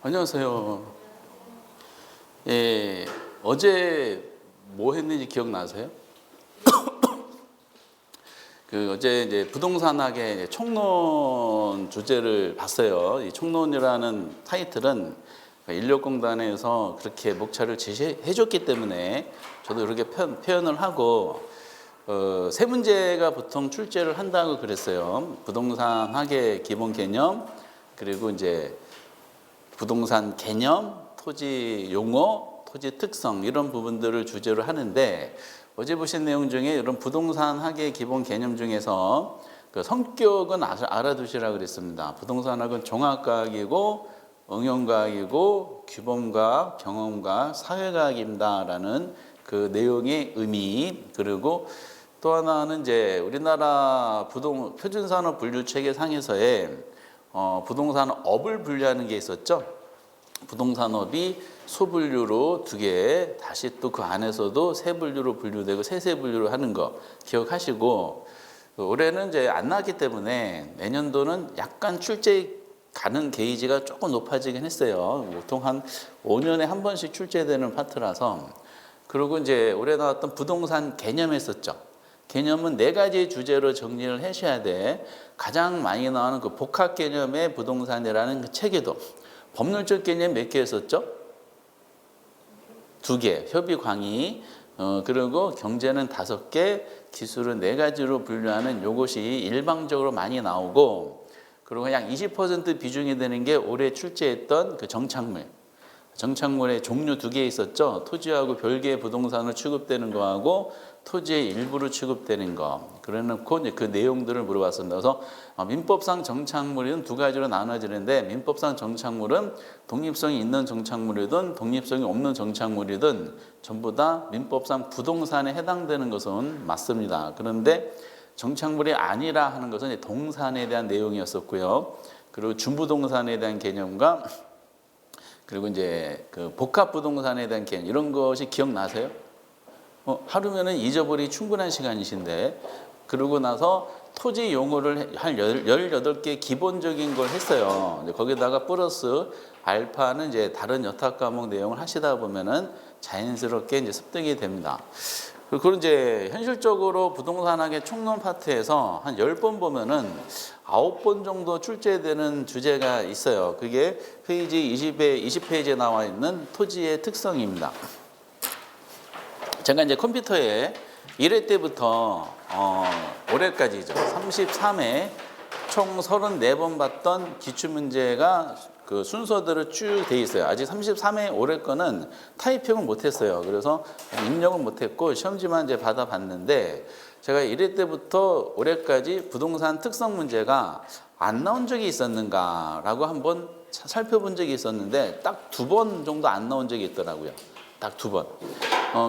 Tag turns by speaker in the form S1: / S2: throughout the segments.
S1: 안녕하세요. 예, 어제 뭐 했는지 기억나세요? 어제 이제 부동산학의 총론 주제를 봤어요. 이 총론이라는 타이틀은 인력공단에서 그렇게 목차를 제시해줬기 때문에 저도 그렇게 표현을 하고, 세 문제가 보통 출제를 한다고 그랬어요. 부동산학의 기본 개념, 그리고 이제 부동산 개념, 토지 용어, 토지 특성 이런 부분들을 주제로 하는데, 어제 보신 내용 중에 이런 부동산학의 기본 개념 중에서 그 성격은 알아두시라고 그랬습니다. 부동산학은 종합과학이고 응용과학이고 규범과학, 경험과학, 사회과학입니다라는 그 내용의 의미. 그리고 또 하나는 이제 우리나라 표준산업 분류 체계 상에서의 부동산업을 분류하는 게 있었죠. 부동산업이 소분류로 두 개, 다시 또 그 안에서도 세 분류로 분류되고 세세 분류로 하는 거 기억하시고, 올해는 이제 안 나왔기 때문에 내년도는 약간 출제 가능 게이지가 조금 높아지긴 했어요. 보통 한 5년에 한 번씩 출제되는 파트라서. 그리고 이제 올해 나왔던 부동산 개념 했었죠. 개념은 네 가지 주제로 정리를 하셔야 돼. 가장 많이 나오는 그 복합 개념의 부동산이라는 그 체계도 법률적 개념 몇 개 했었죠? 2개, 협의 광의, 그리고 경제는 5개, 기술은 4가지로 분류하는 요것이 일방적으로 많이 나오고, 그리고 약 20% 비중이 되는 게 올해 출제했던 그 정착물. 정착물의 종류 2개 있었죠. 토지하고 별개의 부동산으로 취급되는 거하고 토지의 일부로 취급되는 거. 그래놓고 그 내용들을 물어봤습니다. 그래서 민법상 정착물은 2가지로 나눠지는데, 민법상 정착물은 독립성이 있는 정착물이든 독립성이 없는 정착물이든 전부 다 민법상 부동산에 해당되는 것은 맞습니다. 그런데 정착물이 아니라 하는 것은 동산에 대한 내용이었었고요. 그리고 준부동산에 대한 개념과, 그리고 이제 그 복합 부동산에 대한 개념, 이런 것이 기억나세요? 하루면은 잊어버리기 충분한 시간이신데, 그러고 나서 토지 용어를 한 18개 기본적인 걸 했어요. 거기다가 플러스 알파는 이제 다른 여타 과목 내용을 하시다 보면은 자연스럽게 이제 습득이 됩니다. 그리고 이제 현실적으로 부동산학의 총론 파트에서 한 10번 보면은 9번 정도 출제되는 주제가 있어요. 그게 페이지 20페이지에 나와 있는 토지의 특성입니다. 제가 이제 컴퓨터에 1회 때부터 올해까지죠. 33회 총 34번 봤던 기출문제가 그 순서대로 쭉 돼 있어요. 아직 33회 올해 거는 타이핑을 못했어요. 그래서 입력을 못했고 시험지만 이제 받아봤는데, 제가 1회 때부터 올해까지 부동산 특성 문제가 안 나온 적이 있었는가라고 한번 살펴본 적이 있었는데, 딱 2번 정도 안 나온 적이 있더라고요. 딱 2번.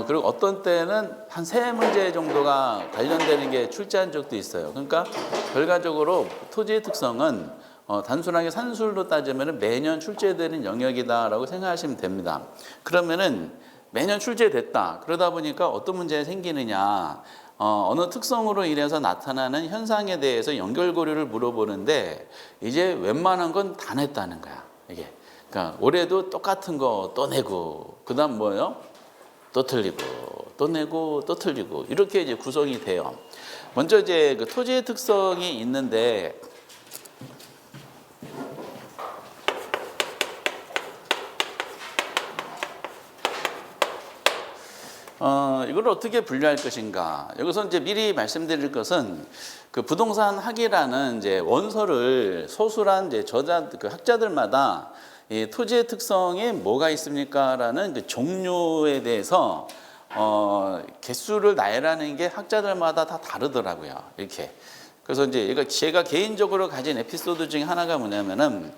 S1: 그리고 어떤 때는 한 3문제 정도가 관련되는 게 출제한 적도 있어요. 그러니까 결과적으로 토지의 특성은 단순하게 산술로 따지면 매년 출제되는 영역이다라고 생각하시면 됩니다. 그러면은 매년 출제됐다. 그러다 보니까 어떤 문제가 생기느냐. 어느 특성으로 인해서 나타나는 현상에 대해서 연결고리를 물어보는데, 이제 웬만한 건 다 냈다는 거야, 이게. 그러니까 올해도 똑같은 거 또 내고, 그 다음 뭐예요? 또 틀리고, 또 내고, 또 틀리고, 이렇게 이제 구성이 돼요. 먼저 이제 그 토지의 특성이 있는데, 이걸 어떻게 분류할 것인가. 여기서 이제 미리 말씀드릴 것은, 그 부동산 학이라는 이제 원서를 소수란 이제 그 학자들마다 이 토지의 특성에 뭐가 있습니까라는 그 종류에 대해서 개수를 나열하는 게 학자들마다 다 다르더라고요. 이렇게. 그래서 이제 제가 개인적으로 가진 에피소드 중에 하나가 뭐냐면은,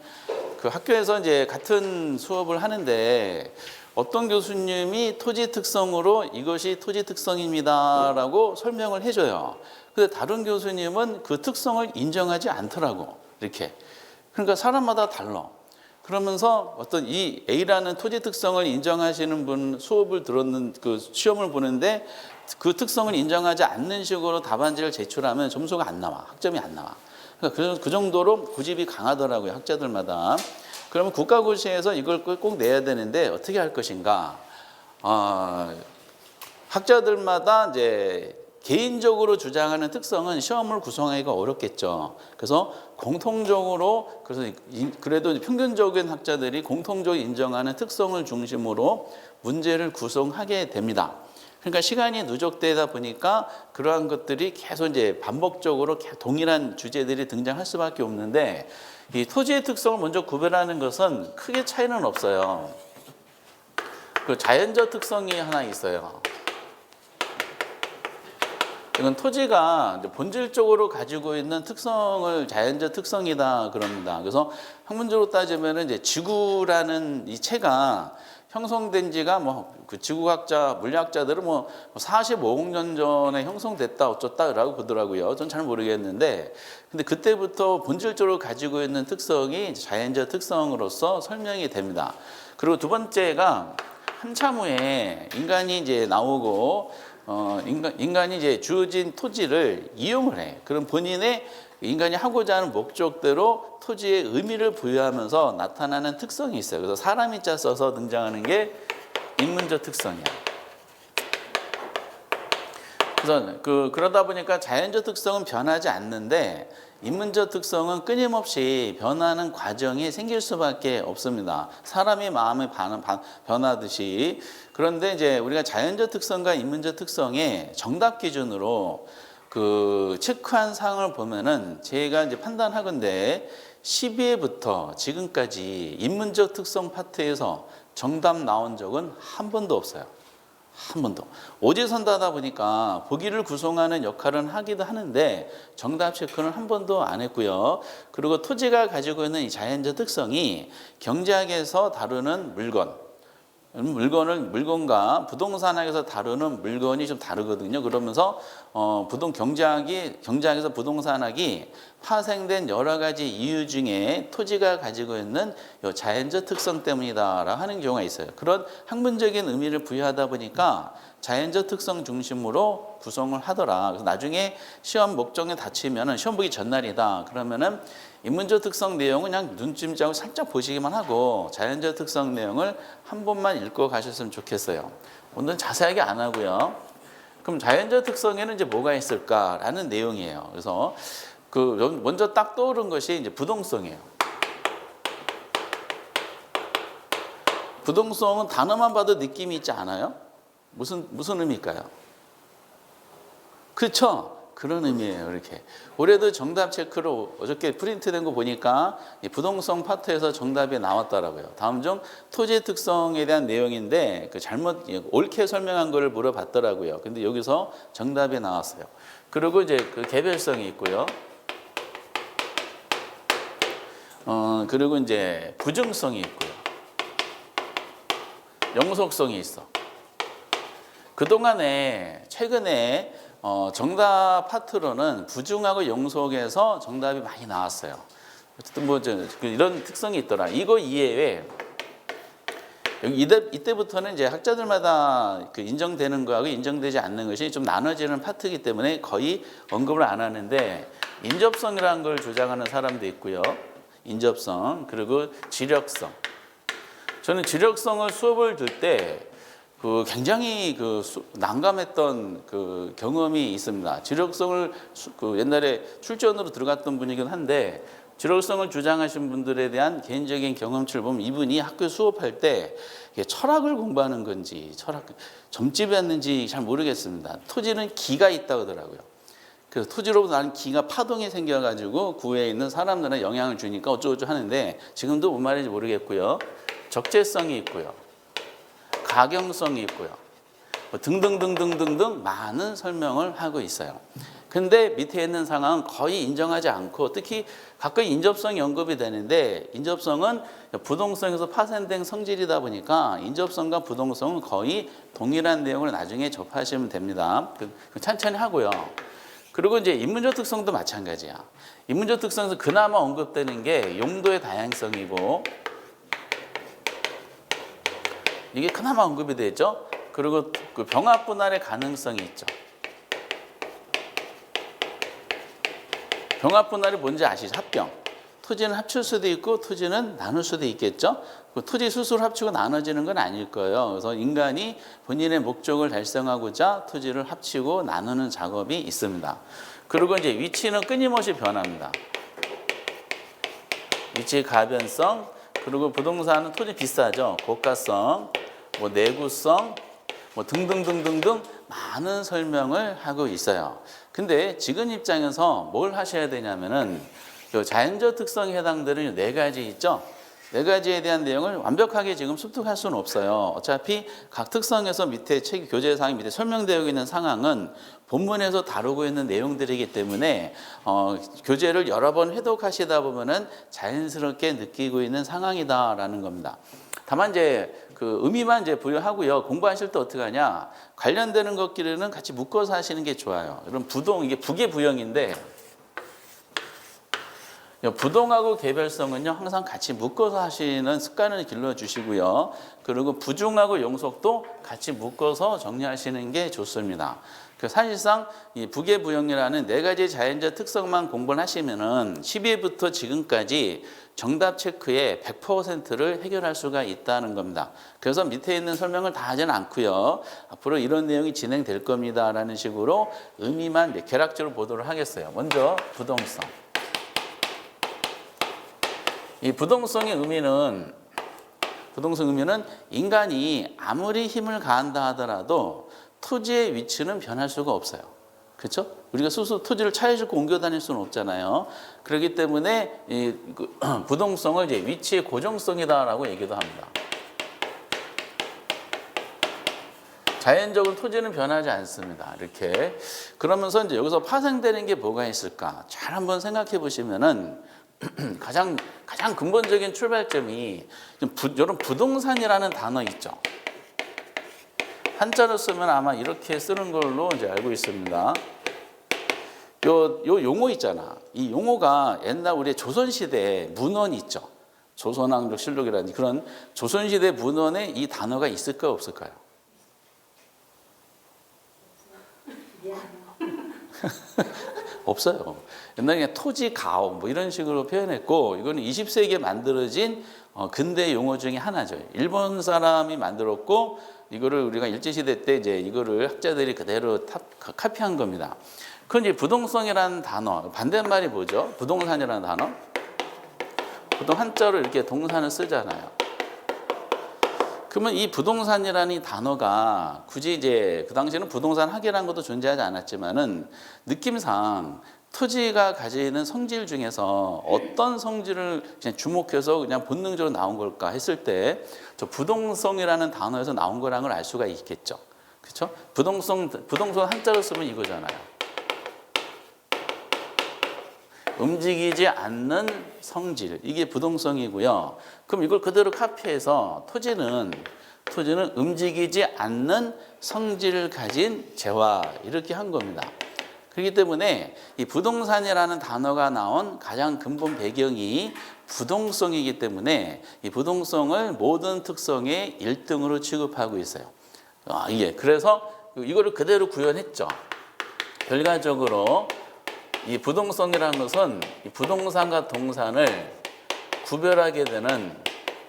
S1: 그 학교에서 이제 같은 수업을 하는데 어떤 교수님이 토지 특성으로 이것이 토지 특성입니다라고 설명을 해줘요. 근데 다른 교수님은 그 특성을 인정하지 않더라고. 이렇게. 그러니까 사람마다 달라. 그러면서 어떤 이 A라는 토지 특성을 인정하시는 분 수업을 들었는 그 시험을 보는데, 그 특성을 인정하지 않는 식으로 답안지를 제출하면 점수가 안 나와. 학점이 안 나와. 그러니까 그 정도로 고집이 강하더라고요, 학자들마다. 그러면 국가고시에서 이걸 꼭 내야 되는데 어떻게 할 것인가? 학자들마다 이제 개인적으로 주장하는 특성은 시험을 구성하기가 어렵겠죠. 그래서 공통적으로 그래도 평균적인 학자들이 공통적으로 인정하는 특성을 중심으로 문제를 구성하게 됩니다. 그러니까 시간이 누적되다 보니까 그러한 것들이 계속 이제 반복적으로 동일한 주제들이 등장할 수밖에 없는데 이 토지의 특성을 먼저 구별하는 것은 크게 차이는 없어요. 그 자연적 특성이 하나 있어요. 이건 토지가 본질적으로 가지고 있는 특성을 자연적 특성이다 그럽니다. 그래서 학문적으로 따지면 이제 지구라는 이 체가 형성된 지가 그 지구학자, 물리학자들은 45억 년 전에 형성됐다 어쩌다라고 보더라고요. 전 잘 모르겠는데, 근데 그때부터 본질적으로 가지고 있는 특성이 자연적 특성으로서 설명이 됩니다. 그리고 두 번째가 한참 후에 인간이 이제 나오고 인간이 이제 주어진 토지를 이용을 해. 그럼 본인의 인간이 하고자 하는 목적대로 토지에 의미를 부여하면서 나타나는 특성이 있어요. 그래서 사람이 자 써서 등장하는 게 인문적 특성이야. 그래서 그러다 보니까 자연적 특성은 변하지 않는데 인문적 특성은 끊임없이 변하는 과정이 생길 수밖에 없습니다. 사람이 마음이 변하듯이. 그런데 이제 우리가 자연적 특성과 인문적 특성의 정답 기준으로 체크한 사항을 보면은 제가 이제 판단하건대 12회부터 지금까지 인문적 특성 파트에서 정답 나온 적은 한 번도 없어요. 한 번도. 오지선다다 보니까 보기를 구성하는 역할은 하기도 하는데 정답 체크는 한 번도 안 했고요. 그리고 토지가 가지고 있는 이 자연적 특성이 경제학에서 다루는 물건과 부동산학에서 다루는 물건이 좀 다르거든요. 그러면서 경제학에서 부동산학이 파생된 여러 가지 이유 중에 토지가 가지고 있는 자연적 특성 때문이다라고 하는 경우가 있어요. 그런 학문적인 의미를 부여하다 보니까 자연적 특성 중심으로 구성을 하더라. 그래서 나중에 시험 목적에 닥치면은 시험 보기 전날이다. 그러면은 인문적 특성 내용은 그냥 눈찜자고 살짝 보시기만 하고 자연적 특성 내용을 한 번만 읽고 가셨으면 좋겠어요. 오늘은 자세하게 안 하고요. 그럼 자연적 특성에는 이제 뭐가 있을까라는 내용이에요. 그래서 먼저 딱 떠오른 것이 이제 부동성이에요. 부동성은 단어만 봐도 느낌이 있지 않아요? 무슨 의미일까요? 그렇죠? 그런 의미예요. 이렇게 올해도 정답 체크로 어저께 프린트된 거 보니까 이 부동성 파트에서 정답이 나왔더라고요. 다음 중 토지 특성에 대한 내용인데 옳게 설명한 거를 물어봤더라고요. 근데 여기서 정답이 나왔어요. 그리고 이제 개별성이 있고요. 그리고 이제 부증성이 있고요. 영속성이 있어. 최근에 정답 파트로는 부중하고 영속에서 정답이 많이 나왔어요. 어쨌든 이런 특성이 있더라. 이거 이외에 이때부터는 이제 학자들마다 인정되는 거하고 인정되지 않는 것이 좀 나눠지는 파트이기 때문에 거의 언급을 안 하는데 인접성이라는 걸 주장하는 사람도 있고요. 인접성 그리고 지력성. 저는 지력성을 수업을 들 때 굉장히 난감했던 경험이 있습니다. 지력성을 옛날에 출전으로 들어갔던 분이긴 한데 지력성을 주장하신 분들에 대한 개인적인 경험치를 보면 이분이 학교 수업할 때 철학을 공부하는 건지 점집이었는지 잘 모르겠습니다. 토지는 기가 있다고 하더라고요. 그래서 토지로부터 나는 기가 파동이 생겨가지고 구에 있는 사람들한테 영향을 주니까 어쩌고저쩌고 하는데 지금도 뭔 말인지 모르겠고요. 적재성이 있고요. 가경성이 있고요. 등등등등등등 많은 설명을 하고 있어요. 근데 밑에 있는 상황은 거의 인정하지 않고 특히 가끔 인접성이 언급이 되는데 인접성은 부동성에서 파생된 성질이다 보니까 인접성과 부동성은 거의 동일한 내용을 나중에 접하시면 됩니다. 천천히 하고요. 그리고 이제 인문적 특성도 마찬가지야. 인문적 특성에서 그나마 언급되는 게 용도의 다양성이고 이게 그나마 언급이 되죠. 그리고 병합 분할의 가능성이 있죠. 병합 분할이 뭔지 아시죠? 합병. 토지는 합칠 수도 있고 토지는 나눌 수도 있겠죠. 토지 수수로 합치고 나눠지는 건 아닐 거예요. 그래서 인간이 본인의 목적을 달성하고자 토지를 합치고 나누는 작업이 있습니다. 그리고 이제 위치는 끊임없이 변합니다. 위치 가변성, 그리고 부동산은 토지 비싸죠. 고가성, 뭐 내구성, 뭐 등등등등등 많은 설명을 하고 있어요. 근데 지금 입장에서 뭘 하셔야 되냐면은 요 자연적 특성에 해당되는 네 가지 있죠. 네 가지에 대한 내용을 완벽하게 지금 습득할 수는 없어요. 어차피 각 특성에서 밑에 책 교재상에 밑에 설명되어 있는 상황은 본문에서 다루고 있는 내용들이기 때문에 교재를 여러 번 회독하시다 보면은 자연스럽게 느끼고 있는 상황이다라는 겁니다. 다만 이제 그 의미만 이제 부여하고요. 공부하실 때 어떻게 하냐? 관련되는 것끼리는 같이 묶어서 하시는 게 좋아요. 여러분 부동 이게 부계 부형인데. 부동하고 개별성은요 항상 같이 묶어서 하시는 습관을 길러주시고요. 그리고 부중하고 용속도 같이 묶어서 정리하시는 게 좋습니다. 사실상 이 부계부형이라는 네 가지 자연적 특성만 공부를 하시면은 12회부터 지금까지 정답 체크에 100%를 해결할 수가 있다는 겁니다. 그래서 밑에 있는 설명을 다 하지는 않고요. 앞으로 이런 내용이 진행될 겁니다라는 식으로 의미만 개략적으로 보도록 하겠어요. 먼저 부동성. 이 부동성의 의미는 인간이 아무리 힘을 가한다 하더라도 토지의 위치는 변할 수가 없어요. 그렇죠? 우리가 스스로 토지를 차에 싣고 옮겨 다닐 수는 없잖아요. 그렇기 때문에 이 부동성을 이제 위치의 고정성이다라고 얘기도 합니다. 자연적으로 토지는 변하지 않습니다. 이렇게 그러면서 이제 여기서 파생되는 게 뭐가 있을까? 잘 한번 생각해 보시면은 가장 근본적인 출발점이 여러분 부동산이라는 단어 있죠. 한자로 쓰면 아마 이렇게 쓰는 걸로 이제 알고 있습니다. 요 용어 있잖아. 이 용어가 옛날 우리 조선시대에 문헌 있죠. 조선왕조 실록이라든지 그런 조선시대 문헌에 이 단어가 있을까요, 없을까요? 없어요. 옛날에 그냥 토지 가옥 뭐 이런 식으로 표현했고 이거는 20세기에 만들어진 근대 용어 중에 하나죠. 일본 사람이 만들었고 이거를 우리가 일제시대 때 이제 이거를 학자들이 그대로 카피한 겁니다. 그건 이제 부동성이라는 단어, 반대말이 뭐죠? 부동산이라는 단어? 보통 한자로 이렇게 동산을 쓰잖아요. 그러면 이 부동산이라는 단어가 굳이 이제 그 당시에는 부동산 학이라는 것도 존재하지 않았지만은 느낌상 토지가 가지는 성질 중에서 어떤 성질을 그냥 주목해서 그냥 본능적으로 나온 걸까 했을 때 저 부동성이라는 단어에서 나온 거라는 걸 알 수가 있겠죠. 그렇죠? 부동성 한자로 쓰면 이거잖아요. 움직이지 않는 성질, 이게 부동성이고요. 그럼 이걸 그대로 카피해서 토지는 움직이지 않는 성질을 가진 재화 이렇게 한 겁니다. 그렇기 때문에 이 부동산이라는 단어가 나온 가장 근본 배경이 부동성이기 때문에 이 부동성을 모든 특성의 1등으로 취급하고 있어요. 그래서 이거를 그대로 구현했죠. 결과적으로 이 부동성이라는 것은 이 부동산과 동산을 구별하게 되는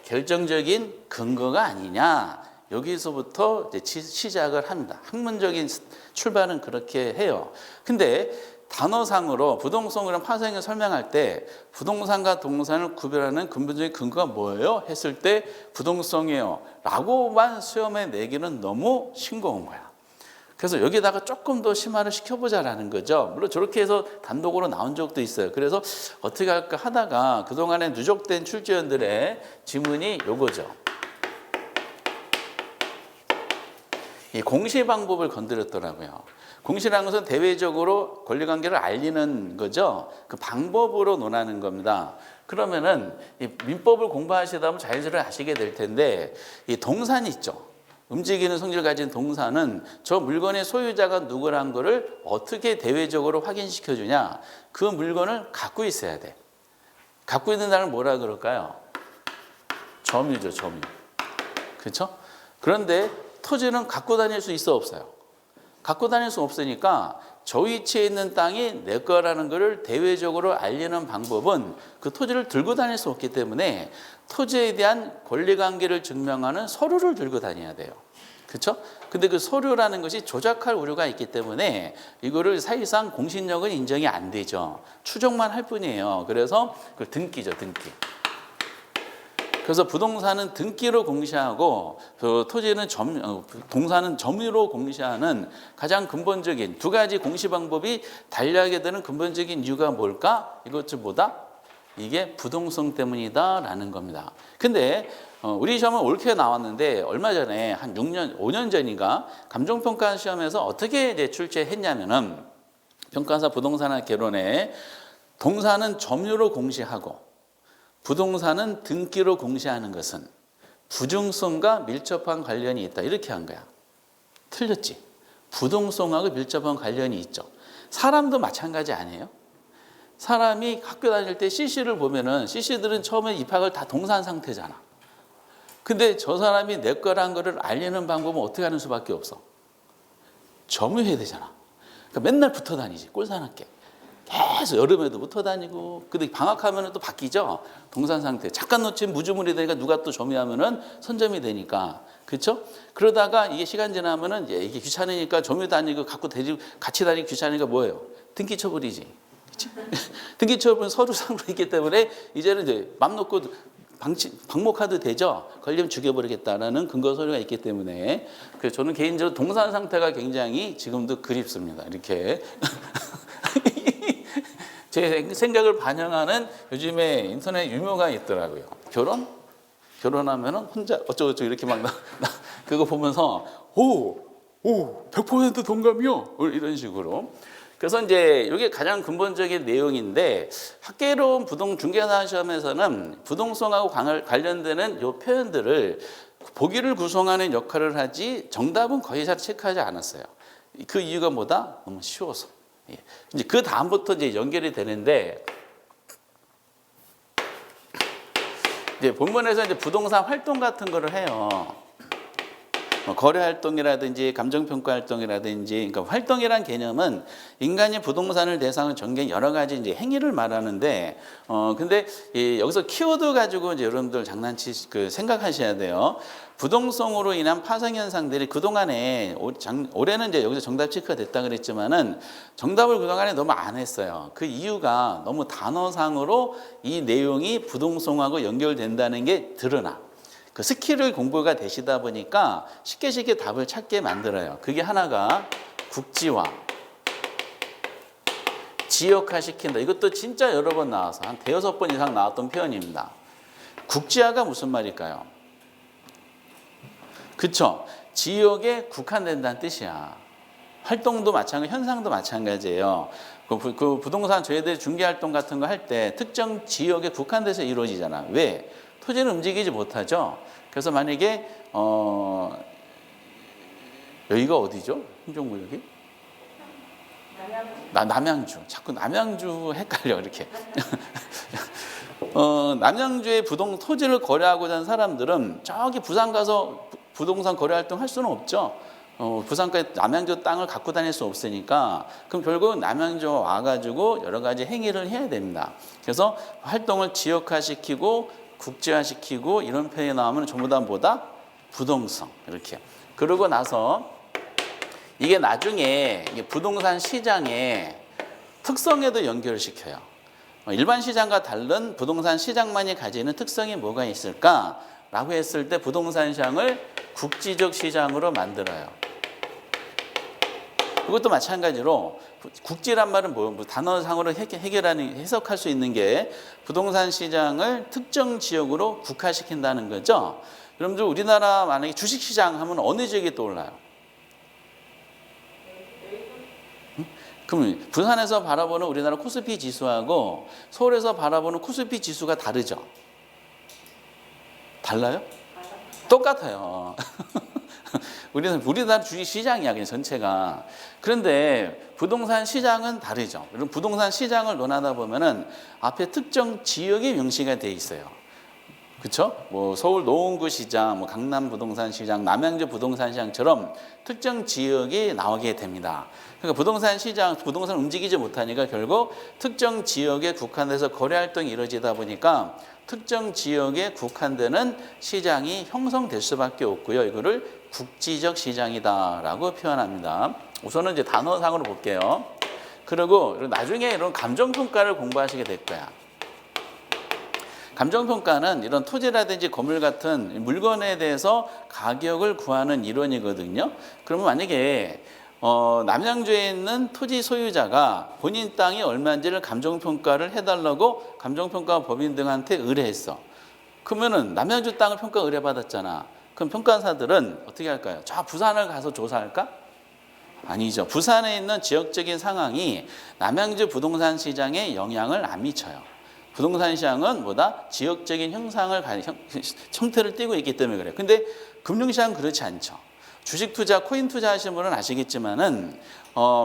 S1: 결정적인 근거가 아니냐. 여기서부터 이제 시작을 합니다. 학문적인 출발은 그렇게 해요. 근데 단어상으로 부동성이랑 파생을 설명할 때 부동산과 동산을 구별하는 근본적인 근거가 뭐예요? 했을 때 부동성이에요. 라고만 시험에 내기는 너무 싱거운 거야. 그래서 여기다가 조금 더 심화를 시켜보자라는 거죠. 물론 저렇게 해서 단독으로 나온 적도 있어요. 그래서 어떻게 할까 하다가 그동안에 누적된 출제원들의 지문이 요거죠. 이 공시 방법을 건드렸더라고요. 공시라는 것은 대외적으로 권리관계를 알리는 거죠. 그 방법으로 논하는 겁니다. 그러면은 이 민법을 공부하시다 보면 자연스럽게 아시게 될 텐데 이 동산이 있죠. 움직이는 성질을 가진 동산은 저 물건의 소유자가 누구라는 거를 어떻게 대외적으로 확인시켜 주냐. 그 물건을 갖고 있어야 돼. 갖고 있는 사람을 뭐라 그럴까요? 점유죠, 점유. 그렇죠? 그런데 토지는 갖고 다닐 수 있어, 없어요? 갖고 다닐 수 없으니까 저 위치에 있는 땅이 내 거라는 것을 대외적으로 알리는 방법은 그 토지를 들고 다닐 수 없기 때문에 토지에 대한 권리관계를 증명하는 서류를 들고 다녀야 돼요. 그렇죠? 근데 그 서류라는 것이 조작할 우려가 있기 때문에 이거를 사실상 공신력은 인정이 안 되죠. 추정만 할 뿐이에요. 그래서 그 등기죠, 등기. 그래서 부동산은 등기로 공시하고 토지는 동산은 점유로 공시하는 가장 근본적인 두 가지 공시 방법이 달리하게 되는 근본적인 이유가 뭘까? 이것은 뭐다? 이게 부동성 때문이다라는 겁니다. 근데 우리 시험은 옳게 나왔는데 얼마 전에 한 6년, 5년 전인가 감정평가 시험에서 어떻게 이제 출제했냐면은 평가사 부동산학 개론에 동산은 점유로 공시하고 부동산은 등기로 공시하는 것은 부중성과 밀접한 관련이 있다. 이렇게 한 거야. 틀렸지. 부동성하고 밀접한 관련이 있죠. 사람도 마찬가지 아니에요? 사람이 학교 다닐 때 CC를 보면은 CC들은 처음에 입학을 다 동산 상태잖아. 근데 저 사람이 내 거란 거를 알리는 방법은 어떻게 하는 수밖에 없어? 점유해야 되잖아. 그러니까 맨날 붙어 다니지. 꼴사납게. 계속 여름에도 붙어 다니고, 근데 방학하면 또 바뀌죠. 동산 상태. 잠깐 놓치면 무주물이 되니까 누가 또 점유하면은 선점이 되니까. 그렇죠? 그러다가 이게 시간 지나면은 이게 귀찮으니까 점유 다니고 갖고 데리고 같이 다니기 귀찮으니까 뭐예요? 등기 쳐버리지. 그렇지? 등기 쳐버리면 서류상으로 있기 때문에 이제는 이제 맘 놓고 방목하도 되죠. 걸리면 죽여버리겠다라는 근거 서류가 있기 때문에. 그래서 저는 개인적으로 동산 상태가 굉장히 지금도 그립습니다. 이렇게. 제 생각을 반영하는 요즘에 인터넷 유머가 있더라고요. 결혼하면은 혼자 어쩌고저쩌고 이렇게 막 그거 보면서 100% 동감이요. 이런 식으로. 그래서 이제 이게 가장 근본적인 내용인데 학계론 중개사 시험에서는 부동성하고 관련되는 요 표현들을 보기를 구성하는 역할을 하지 정답은 거의 잘 체크하지 않았어요. 그 이유가 뭐다? 너무 쉬워서. 이제 그 다음부터 이제 연결이 되는데 이제 본문에서 이제 부동산 활동 같은 거를 해요. 거래 활동이라든지 감정평가 활동이라든지, 그러니까 활동이란 개념은 인간이 부동산을 대상으로 전개한 여러 가지 이제 행위를 말하는데, 근데 여기서 키워드 가지고 이제 여러분들 생각하셔야 돼요. 부동성으로 인한 파생 현상들이 그동안에 올해는 이제 여기서 정답 체크가 됐다 그랬지만은 정답을 그동안에 너무 안 했어요. 그 이유가 너무 단어상으로 이 내용이 부동성하고 연결된다는 게 드러나. 그 스킬을 공부가 되시다 보니까 쉽게 답을 찾게 만들어요. 그게 하나가 국지화, 지역화시킨다. 이것도 진짜 여러 번 나와서 한 5-6번 이상 나왔던 표현입니다. 국지화가 무슨 말일까요? 그쵸? 지역에 국한된다는 뜻이야. 활동도 마찬가지, 현상도 마찬가지예요. 그 부동산 저희들 중개활동 같은 거 할 때 특정 지역에 국한돼서 이루어지잖아. 왜? 토지는 움직이지 못하죠. 그래서 만약에 여기가 어디죠? 행정구역이? 남양주. 자꾸 남양주 헷갈려 이렇게. 남양주의 토지를 거래하고자 하는 사람들은 저기 부산 가서 부동산 거래 활동 할 수는 없죠. 부산까지 남양주 땅을 갖고 다닐 수 없으니까 그럼 결국 남양주 와가지고 여러 가지 행위를 해야 됩니다. 그래서 활동을 지역화시키고 국제화시키고 이런 표현이 나오면 전부 다 뭐다? 부동성. 이렇게. 그러고 나서 이게 나중에 부동산 시장의 특성에도 연결을 시켜요. 일반 시장과 다른 부동산 시장만이 가지는 특성이 뭐가 있을까라고 했을 때 부동산 시장을 국지적 시장으로 만들어요. 이것도 마찬가지로 국지란 말은 뭐 단어상으로 해석할 수 있는 게 부동산 시장을 특정 지역으로 국화시킨다는 거죠. 여러분들 우리나라 만약에 주식시장 하면 어느 지역이 떠올라요? 그럼 부산에서 바라보는 우리나라 코스피 지수하고 서울에서 바라보는 코스피 지수가 다르죠? 달라요? 똑같아요. 우리나라 주식시장이야 그냥 전체가. 그런데 부동산 시장은 다르죠. 그럼 부동산 시장을 논하다 보면은 앞에 특정 지역이 명시가 돼 있어요. 그렇죠? 뭐 서울 노원구 시장, 뭐 강남 부동산 시장, 남양주 부동산 시장처럼 특정 지역이 나오게 됩니다. 그러니까 부동산 시장, 부동산 움직이지 못하니까 결국 특정 지역에 국한돼서 거래 활동이 이루어지다 보니까 특정 지역에 국한되는 시장이 형성될 수밖에 없고요. 이거를 국지적 시장이다라고 표현합니다. 우선은 이제 단어상으로 볼게요. 그리고 나중에 이런 감정평가를 공부하시게 될 거야. 감정평가는 이런 토지라든지 건물 같은 물건에 대해서 가격을 구하는 이론이거든요. 그러면 만약에 남양주에 있는 토지 소유자가 본인 땅이 얼마인지를 감정평가를 해달라고 감정평가 법인 등한테 의뢰했어. 그러면은 남양주 땅을 평가 의뢰받았잖아. 그럼 평가사들은 어떻게 할까요? 저 부산을 가서 조사할까? 아니죠. 부산에 있는 지역적인 상황이 남양주 부동산 시장에 영향을 안 미쳐요. 부동산 시장은 뭐다? 지역적인 형태를 띠고 있기 때문에 그래요. 근데 금융시장은 그렇지 않죠. 주식 투자, 코인 투자 하시는 분은 아시겠지만은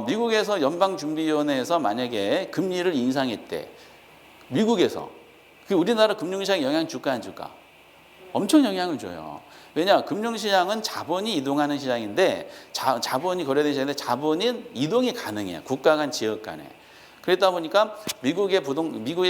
S1: 미국에서 연방준비위원회에서 만약에 금리를 인상했대. 미국에서. 그 우리나라 금융시장 영향 줄까 안 줄까? 엄청 영향을 줘요. 왜냐? 금융시장은 자본이 이동하는 시장인데 자본이 거래되는 시장인데 자본인 이동이 가능해요. 국가 간 지역 간에. 그러다 보니까 미국의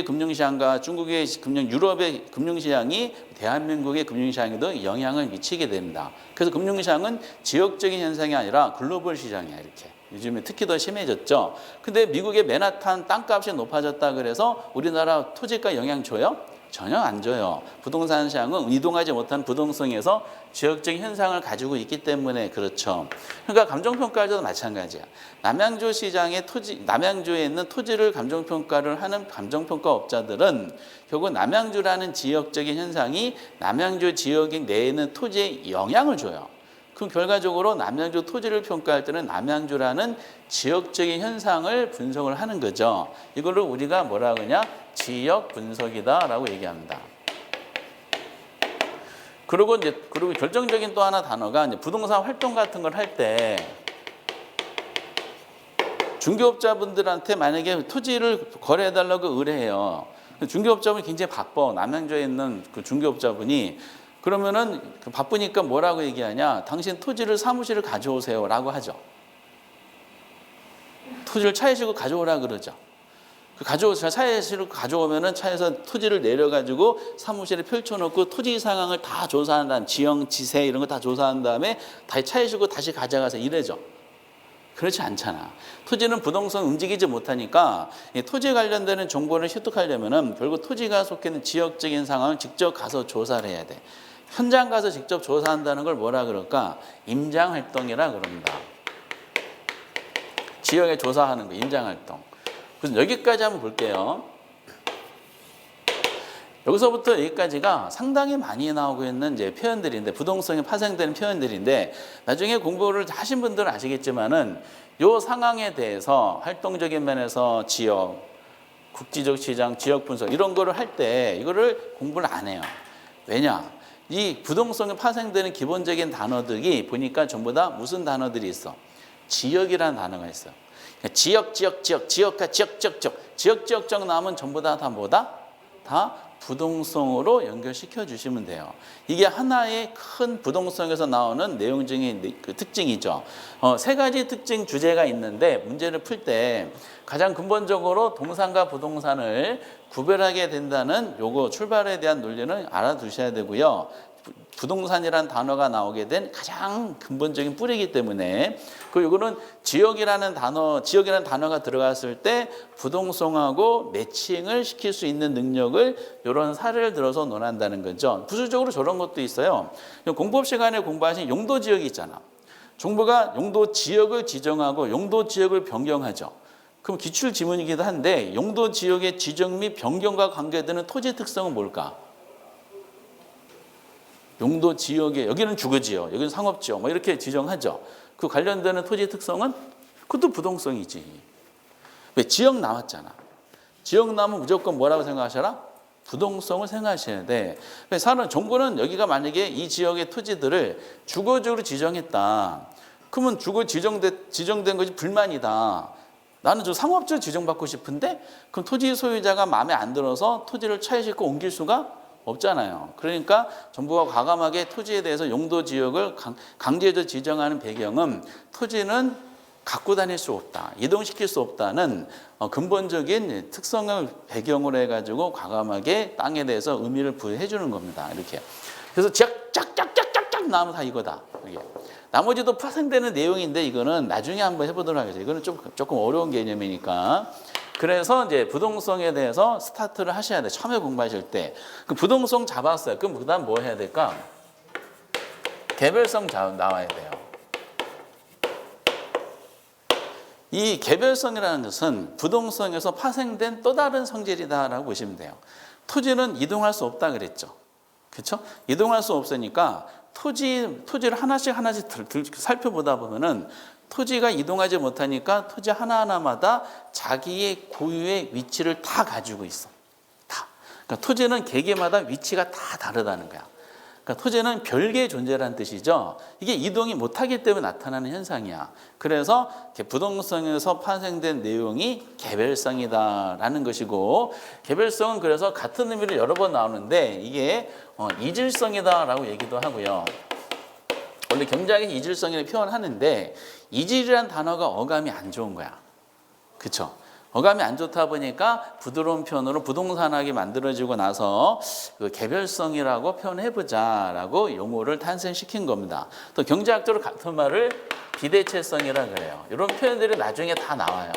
S1: 금융시장과 중국의 유럽의 금융시장이 대한민국의 금융시장에도 영향을 미치게 됩니다. 그래서 금융시장은 지역적인 현상이 아니라 글로벌 시장이야, 이렇게. 요즘에 특히 더 심해졌죠. 근데 미국의 맨하탄 땅값이 높아졌다 그래서 우리나라 토지가 영향 줘요? 전혀 안 줘요. 부동산 시장은 이동하지 못한 부동성에서 지역적인 현상을 가지고 있기 때문에 그렇죠. 그러니까 감정평가할 때도 마찬가지야. 남양주 시장의 남양주에 있는 토지를 감정평가를 하는 감정평가업자들은 결국 남양주라는 지역적인 현상이 남양주 지역 내에 있는 토지에 영향을 줘요. 그럼 결과적으로 남양주 토지를 평가할 때는 남양주라는 지역적인 현상을 분석을 하는 거죠. 이거를 우리가 뭐라 그러냐? 지역 분석이다라고 얘기합니다. 그리고 결정적인 또 하나 단어가 이제 부동산 활동 같은 걸 할 때 중개업자분들한테 만약에 토지를 거래해달라고 의뢰해요. 중개업자분이 굉장히 바빠. 남양주에 있는 그 중개업자분이 그러면은 바쁘니까 뭐라고 얘기하냐? 당신 토지를 사무실을 가져오세요라고 하죠. 토지를 차에 싣고 가져오라 그러죠. 차에 싣고 가져오면은 차에서 토지를 내려가지고 사무실에 펼쳐놓고 토지 상황을 다 조사한 다음 지형, 지세 이런 거 다 조사한 다음에 다시 차에 싣고 다시 가져가서 이래죠. 그렇지 않잖아. 토지는 부동산 움직이지 못하니까 토지에 관련되는 정보를 습득하려면은 결국 토지가 속해 있는 지역적인 상황을 직접 가서 조사를 해야 돼. 현장 가서 직접 조사한다는 걸 뭐라 그럴까? 임장활동이라 그럽니다. 지역에 조사하는 거, 임장활동. 그래서 여기까지 한번 볼게요. 여기서부터 여기까지가 상당히 많이 나오고 있는 이제 표현들인데, 부동성이 파생되는 표현들인데, 나중에 공부를 하신 분들은 아시겠지만은 요 상황에 대해서 활동적인 면에서 지역, 국지적 시장, 지역 분석 이런 거를 할 때 이거를 공부를 안 해요. 왜냐? 이 부동성이 파생되는 기본적인 단어들이 보니까 전부 다 무슨 단어들이 있어? 지역이라는 단어가 있어. 지역과 지역 나오면 전부 다 뭐다? 다 부동성으로 연결시켜 주시면 돼요. 이게 하나의 큰 부동성에서 나오는 내용적인 그 특징이죠. 세 가지 특징 주제가 있는데 문제를 풀 때 가장 근본적으로 동산과 부동산을 구별하게 된다는 요거 출발에 대한 논리는 알아두셔야 되고요. 부동산이라는 단어가 나오게 된 가장 근본적인 뿌리이기 때문에 이거는 지역이라는 단어가 들어갔을 때 부동성하고 매칭을 시킬 수 있는 능력을 이런 사례를 들어서 논한다는 거죠. 부수적으로 저런 것도 있어요. 공법 시간에 공부하신 용도 지역이 있잖아. 정부가 용도 지역을 지정하고 용도 지역을 변경하죠. 그럼 기출 지문이기도 한데 용도 지역의 지정 및 변경과 관계되는 토지 특성은 뭘까? 용도 지역에 여기는 주거지역, 여기는 상업지역 뭐 이렇게 지정하죠. 그 관련되는 토지 특성은 그것도 부동성이지. 왜? 지역 나왔잖아. 지역 나오면 무조건 뭐라고 생각하셔라? 부동성을 생각하셔야 돼. 정부는 여기가 만약에 이 지역의 토지들을 주거지역으로 지정했다. 그러면 지정된 것이 불만이다. 나는 저 상업지역 지정받고 싶은데 그럼 토지 소유자가 마음에 안 들어서 토지를 차에 싣고 옮길 수가 없잖아요. 그러니까 정부가 과감하게 토지에 대해서 용도 지역을 강제적으로 지정하는 배경은 토지는 갖고 다닐 수 없다, 이동시킬 수 없다는 근본적인 특성을 배경으로 해가지고 과감하게 땅에 대해서 의미를 부여해 주는 겁니다. 이렇게. 그래서 쫙쫙쫙쫙쫙 나오면 다 이거다. 이게. 나머지도 파생되는 내용인데 이거는 나중에 한번 해보도록 하겠습니다. 이거는 조금 어려운 개념이니까. 그래서 이제 부동성에 대해서 스타트를 하셔야 돼. 처음에 공부하실 때. 그 부동성 잡았어요. 그럼 그다음 뭐 해야 될까? 개별성 나와야 돼요. 이 개별성이라는 것은 부동성에서 파생된 또 다른 성질이다라고 보시면 돼요. 토지는 이동할 수 없다 그랬죠. 그렇죠? 이동할 수 없으니까 토지를 하나씩 살펴보다 보면은 토지가 이동하지 못하니까 토지 하나하나마다 자기의 고유의 위치를 다 가지고 있어. 다. 그러니까 토지는 개개마다 위치가 다 다르다는 거야. 그러니까 토지는 별개의 존재라는 뜻이죠. 이게 이동이 못하기 때문에 나타나는 현상이야. 그래서 부동성에서 파생된 내용이 개별성이다라는 것이고, 개별성은 그래서 같은 의미로 여러 번 나오는데 이게 이질성이다라고 얘기도 하고요. 원래 경제학에서 이질성이라고 표현하는데 이질이라는 단어가 어감이 안 좋은 거야. 그렇죠? 어감이 안 좋다 보니까 부드러운 표현으로 부동산학이 만들어지고 나서 그 개별성이라고 표현해보자라고 용어를 탄생시킨 겁니다. 또 경제학적으로 같은 말을 비대체성이라 그래요. 이런 표현들이 나중에 다 나와요.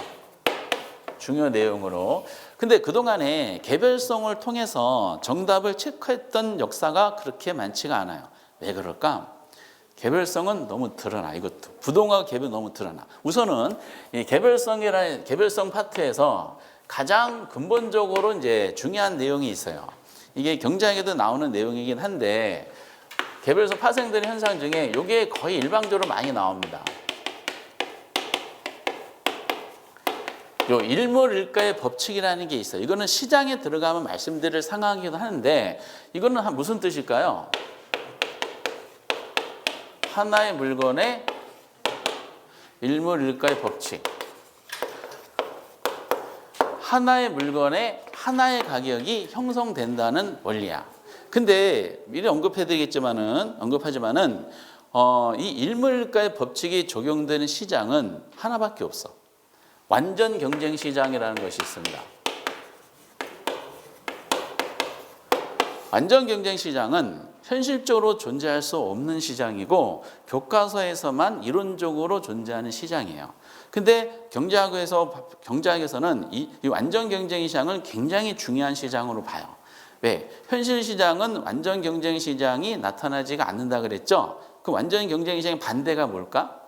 S1: 중요 내용으로. 근데 그동안에 개별성을 통해서 정답을 체크했던 역사가 그렇게 많지가 않아요. 왜 그럴까? 개별성은 너무 드러나. 이것도 부동하고 개별 너무 드러나. 우선은 이 개별성 파트에서 가장 근본적으로 이제 중요한 내용이 있어요. 이게 경제학에도 나오는 내용이긴 한데 개별성 파생되는 현상 중에 이게 거의 일방적으로 많이 나옵니다. 요 일몰일가의 법칙이라는 게 있어요. 이거는 시장에 들어가면 말씀드릴 상황이기도 하는데 이거는 무슨 뜻일까요? 하나의 물건의 일몰일가의 법칙. 하나의 물건의 하나의 가격이 형성된다는 원리야. 근데 미리 언급하지만은 이 일몰일가의 법칙이 적용되는 시장은 하나밖에 없어. 완전 경쟁 시장이라는 것이 있습니다. 완전 경쟁 시장은 현실적으로 존재할 수 없는 시장이고 교과서에서만 이론적으로 존재하는 시장이에요. 근데 경제학에서는 이 완전 경쟁 시장을 굉장히 중요한 시장으로 봐요. 왜? 현실 시장은 완전 경쟁 시장이 나타나지가 않는다 그랬죠? 그 완전 경쟁 시장의 반대가 뭘까?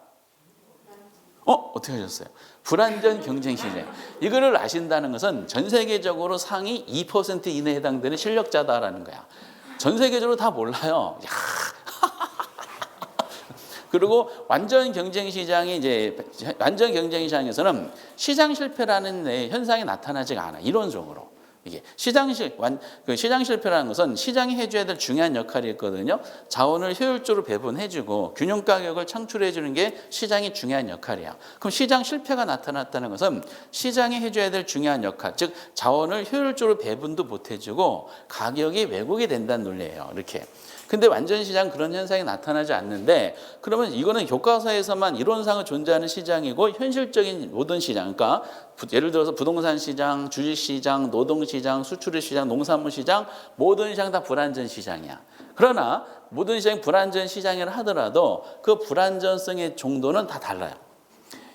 S1: 어떻게 하셨어요? 불완전 경쟁 시장. 이거를 아신다는 것은 전 세계적으로 상위 2% 이내에 해당되는 실력자다라는 거야. 전 세계적으로 다 몰라요. 그리고 완전 경쟁 시장에서는 시장 실패라는 현상이 나타나지가 않아. 이론적으로. 이게 시장 실패라는 것은 시장이 해줘야 될 중요한 역할이 있거든요. 자원을 효율적으로 배분해주고 균형 가격을 창출해주는 게 시장이 중요한 역할이야. 그럼 시장 실패가 나타났다는 것은 시장이 해줘야 될 중요한 역할, 즉 자원을 효율적으로 배분도 못해주고 가격이 왜곡이 된다는 논리예요. 이렇게. 근데 완전 시장 그런 현상이 나타나지 않는데 그러면 이거는 교과서에서만 이론상은 존재하는 시장이고 현실적인 모든 시장, 그러니까 예를 들어서 부동산 시장, 주식 시장, 노동 시장, 수출 시장, 농산물 시장, 모든 시장 다 불완전 시장이야. 그러나 모든 시장이 불완전 시장이라 하더라도 그 불완전성의 정도는 다 달라요.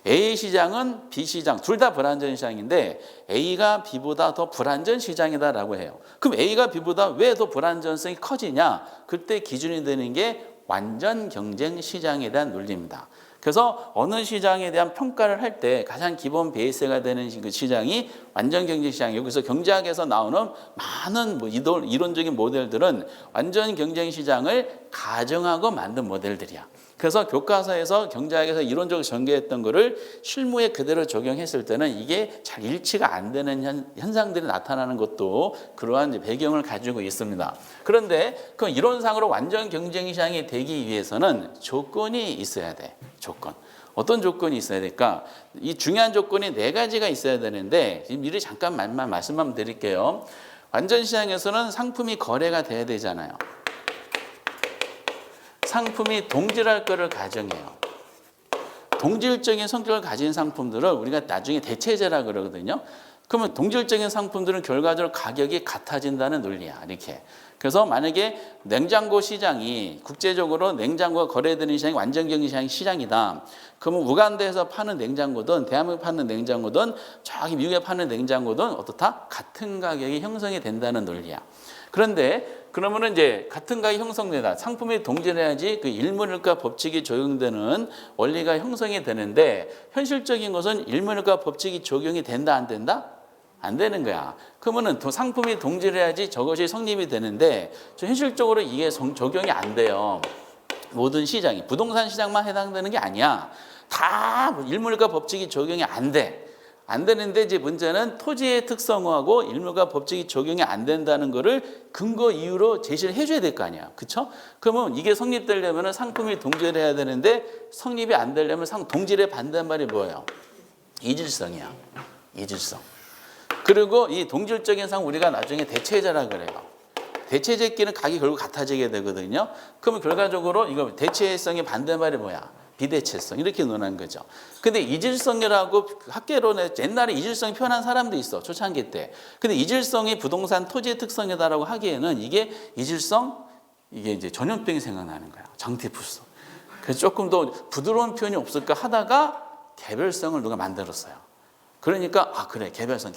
S1: A 시장은 B 시장 둘 다 불완전 시장인데 A가 B보다 더 불완전 시장이다라고 해요. 그럼 A가 B보다 왜 더 불완전성이 커지냐? 그때 기준이 되는 게 완전 경쟁 시장에 대한 논리입니다. 그래서 어느 시장에 대한 평가를 할 때 가장 기본 베이스가 되는 그 시장이 완전 경쟁 시장이고, 그래서 경제학에서 나오는 많은 이론적인 모델들은 완전 경쟁 시장을 가정하고 만든 모델들이야. 그래서 교과서에서 경제학에서 이론적으로 전개했던 거를 실무에 그대로 적용했을 때는 이게 잘 일치가 안 되는 현상들이 나타나는 것도 그러한 배경을 가지고 있습니다. 그런데 그 이론상으로 완전 경쟁 시장이 되기 위해서는 조건이 있어야 돼. 조건. 어떤 조건이 있어야 될까? 이 중요한 조건이 4가지가 있어야 되는데 미리 잠깐 말씀만 드릴게요. 완전 시장에서는 상품이 거래가 돼야 되잖아요. 상품이 동질할 거를 가정해요. 동질적인 성격을 가진 상품들을 우리가 나중에 대체제라 그러거든요. 그러면 동질적인 상품들은 결과적으로 가격이 같아진다는 논리야. 이렇게. 그래서 만약에 냉장고 시장이 국제적으로 냉장고가 거래되는 시장이 완전 경기 시장이다. 그러면 우간다에서 파는 냉장고든 대한민국에 파는 냉장고든 저기 미국에 파는 냉장고든 어떻다? 같은 가격이 형성이 된다는 논리야. 그런데 그러면은 이제 같은 가격이 형성되다. 상품이 동질해야지 그 일문일가 법칙이 적용되는 원리가 형성이 되는데 현실적인 것은 일문일가 법칙이 적용이 된다 안 된다? 안 되는 거야. 그러면은 상품이 동질해야지 저것이 성립이 되는데 현실적으로 이게 적용이 안 돼요. 모든 시장이 부동산 시장만 해당되는 게 아니야. 다 일문일가 법칙이 적용이 안 돼. 안 되는데 이제 문제는 토지의 특성하고 일문일가 법칙이 적용이 안 된다는 거를 근거 이유로 제시를 해줘야 될 거 아니야. 그렇죠? 그러면 이게 성립되려면 상품이 동질해야 되는데 성립이 안 되려면 동질의 반대말이 뭐예요? 이질성이야. 이질성. 그리고 이 동질적인 상 우리가 나중에 대체제라 그래요. 대체제끼리는 각이 결국 같아지게 되거든요. 그러면 결과적으로 이거 대체성의 반대말이 뭐야? 비대체성. 이렇게 논한 거죠. 근데 이질성이라고 학계론에 옛날에 이질성이 표현한 사람도 있어. 초창기 때. 근데 이질성이 부동산 토지의 특성이다라고 하기에는 이게 이질성 이게 이제 전염병이 생각나는 거야. 장티푸스. 그래서 조금 더 부드러운 표현이 없을까 하다가 개별성을 누가 만들었어요. 그러니까 그래 개별성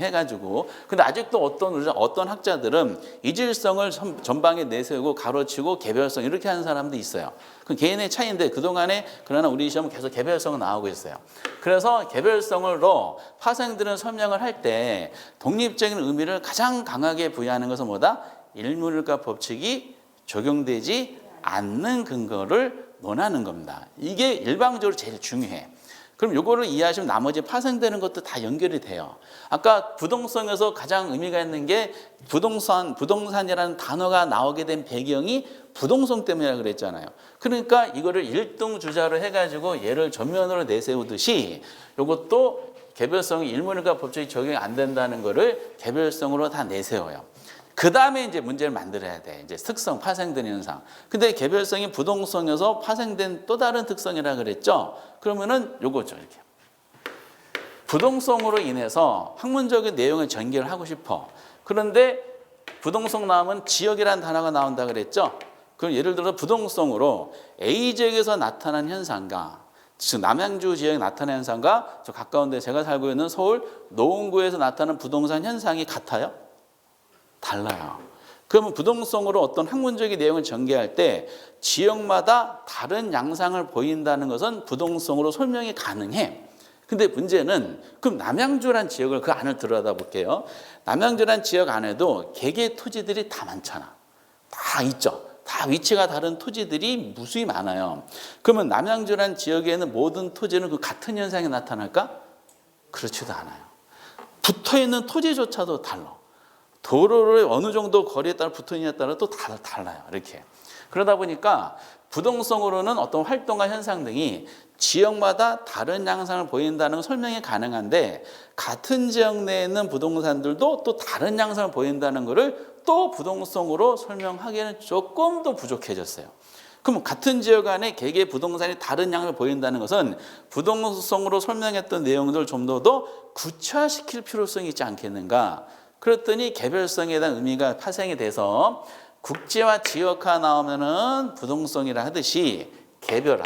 S1: 해가지고 근데 아직도 어떤 학자들은 이질성을 전방에 내세우고 가로치고 개별성 이렇게 하는 사람도 있어요. 그 개인의 차이인데 그동안에 그러나 우리 시험은 계속 개별성은 나오고 있어요. 그래서 개별성으로 파생들은 설명을 할 때 독립적인 의미를 가장 강하게 부여하는 것은 뭐다? 일문일가 법칙이 적용되지 않는 근거를 논하는 겁니다. 이게 일방적으로 제일 중요해. 그럼 요거를 이해하시면 나머지 파생되는 것도 다 연결이 돼요. 아까 부동성에서 가장 의미가 있는 게 부동산이라는 단어가 나오게 된 배경이 부동성 때문이라고 그랬잖아요. 그러니까 이거를 일등주자로 해가지고 얘를 전면으로 내세우듯이 요것도 개별성이 일문일가 법칙이 적용이 안 된다는 거를 개별성으로 다 내세워요. 그 다음에 이제 문제를 만들어야 돼. 이제 특성, 파생되는 현상. 근데 개별성이 부동성에서 파생된 또 다른 특성이라 그랬죠? 그러면은 요거죠, 이렇게. 부동성으로 인해서 학문적인 내용을 전개를 하고 싶어. 그런데 부동성 나오면 지역이라는 단어가 나온다 그랬죠? 그럼 예를 들어서 부동성으로 A 지역에서 나타난 현상과 즉 남양주 지역에 나타난 현상과 저 가까운 데 제가 살고 있는 서울 노원구에서 나타나는 부동산 현상이 같아요? 달라요. 그러면 부동성으로 어떤 학문적인 내용을 전개할 때 지역마다 다른 양상을 보인다는 것은 부동성으로 설명이 가능해. 근데 문제는 그럼 남양주란 지역을 그 안을 들여다 볼게요. 남양주란 지역 안에도 개개 토지들이 다 많잖아. 다 있죠. 다 위치가 다른 토지들이 무수히 많아요. 그러면 남양주란 지역에는 모든 토지는 그 같은 현상이 나타날까? 그렇지도 않아요. 붙어있는 토지조차도 달라. 도로를 어느 정도 거리에 따라 붙어있냐에 따라 또 달라요. 이렇게. 그러다 보니까 부동성으로는 어떤 활동과 현상 등이 지역마다 다른 양상을 보인다는 설명이 가능한데 같은 지역 내에 있는 부동산들도 또 다른 양상을 보인다는 것을 또 부동성으로 설명하기에는 조금 더 부족해졌어요. 그럼 같은 지역 안에 개개 부동산이 다른 양을 보인다는 것은 부동성으로 설명했던 내용들을 좀 더 구체화시킬 필요성이 있지 않겠는가? 그랬더니 개별성에 대한 의미가 파생이 돼서 국제화, 지역화 나오면은 부동성이라 하듯이 개별화,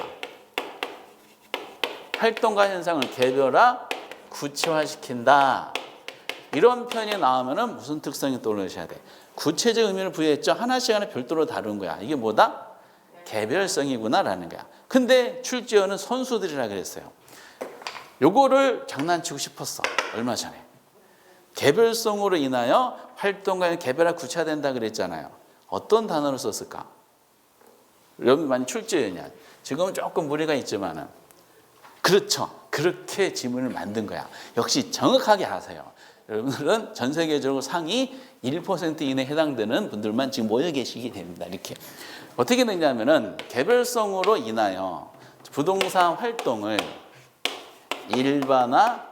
S1: 활동과 현상을 개별화, 구체화시킨다. 이런 표현이 나오면은 무슨 특성이 떠오르셔야 돼? 구체적 의미를 부여했죠. 하나씩 하나 별도로 다룬 거야. 이게 뭐다? 개별성이구나라는 거야. 근데 출제어는 선수들이라 그랬어요. 요거를 장난치고 싶었어. 얼마 전에. 개별성으로 인하여 활동과 개별화 구체화된다 그랬잖아요. 어떤 단어를 썼을까? 여러분 많이 출제였냐? 지금은 조금 무리가 있지만은 그렇죠. 그렇게 지문을 만든 거야. 역시 정확하게 아세요. 여러분들은 전 세계적으로 상위 1% 이내에 해당되는 분들만 지금 모여 계시게 됩니다. 이렇게 어떻게 되냐면은 개별성으로 인하여 부동산 활동을 일반화,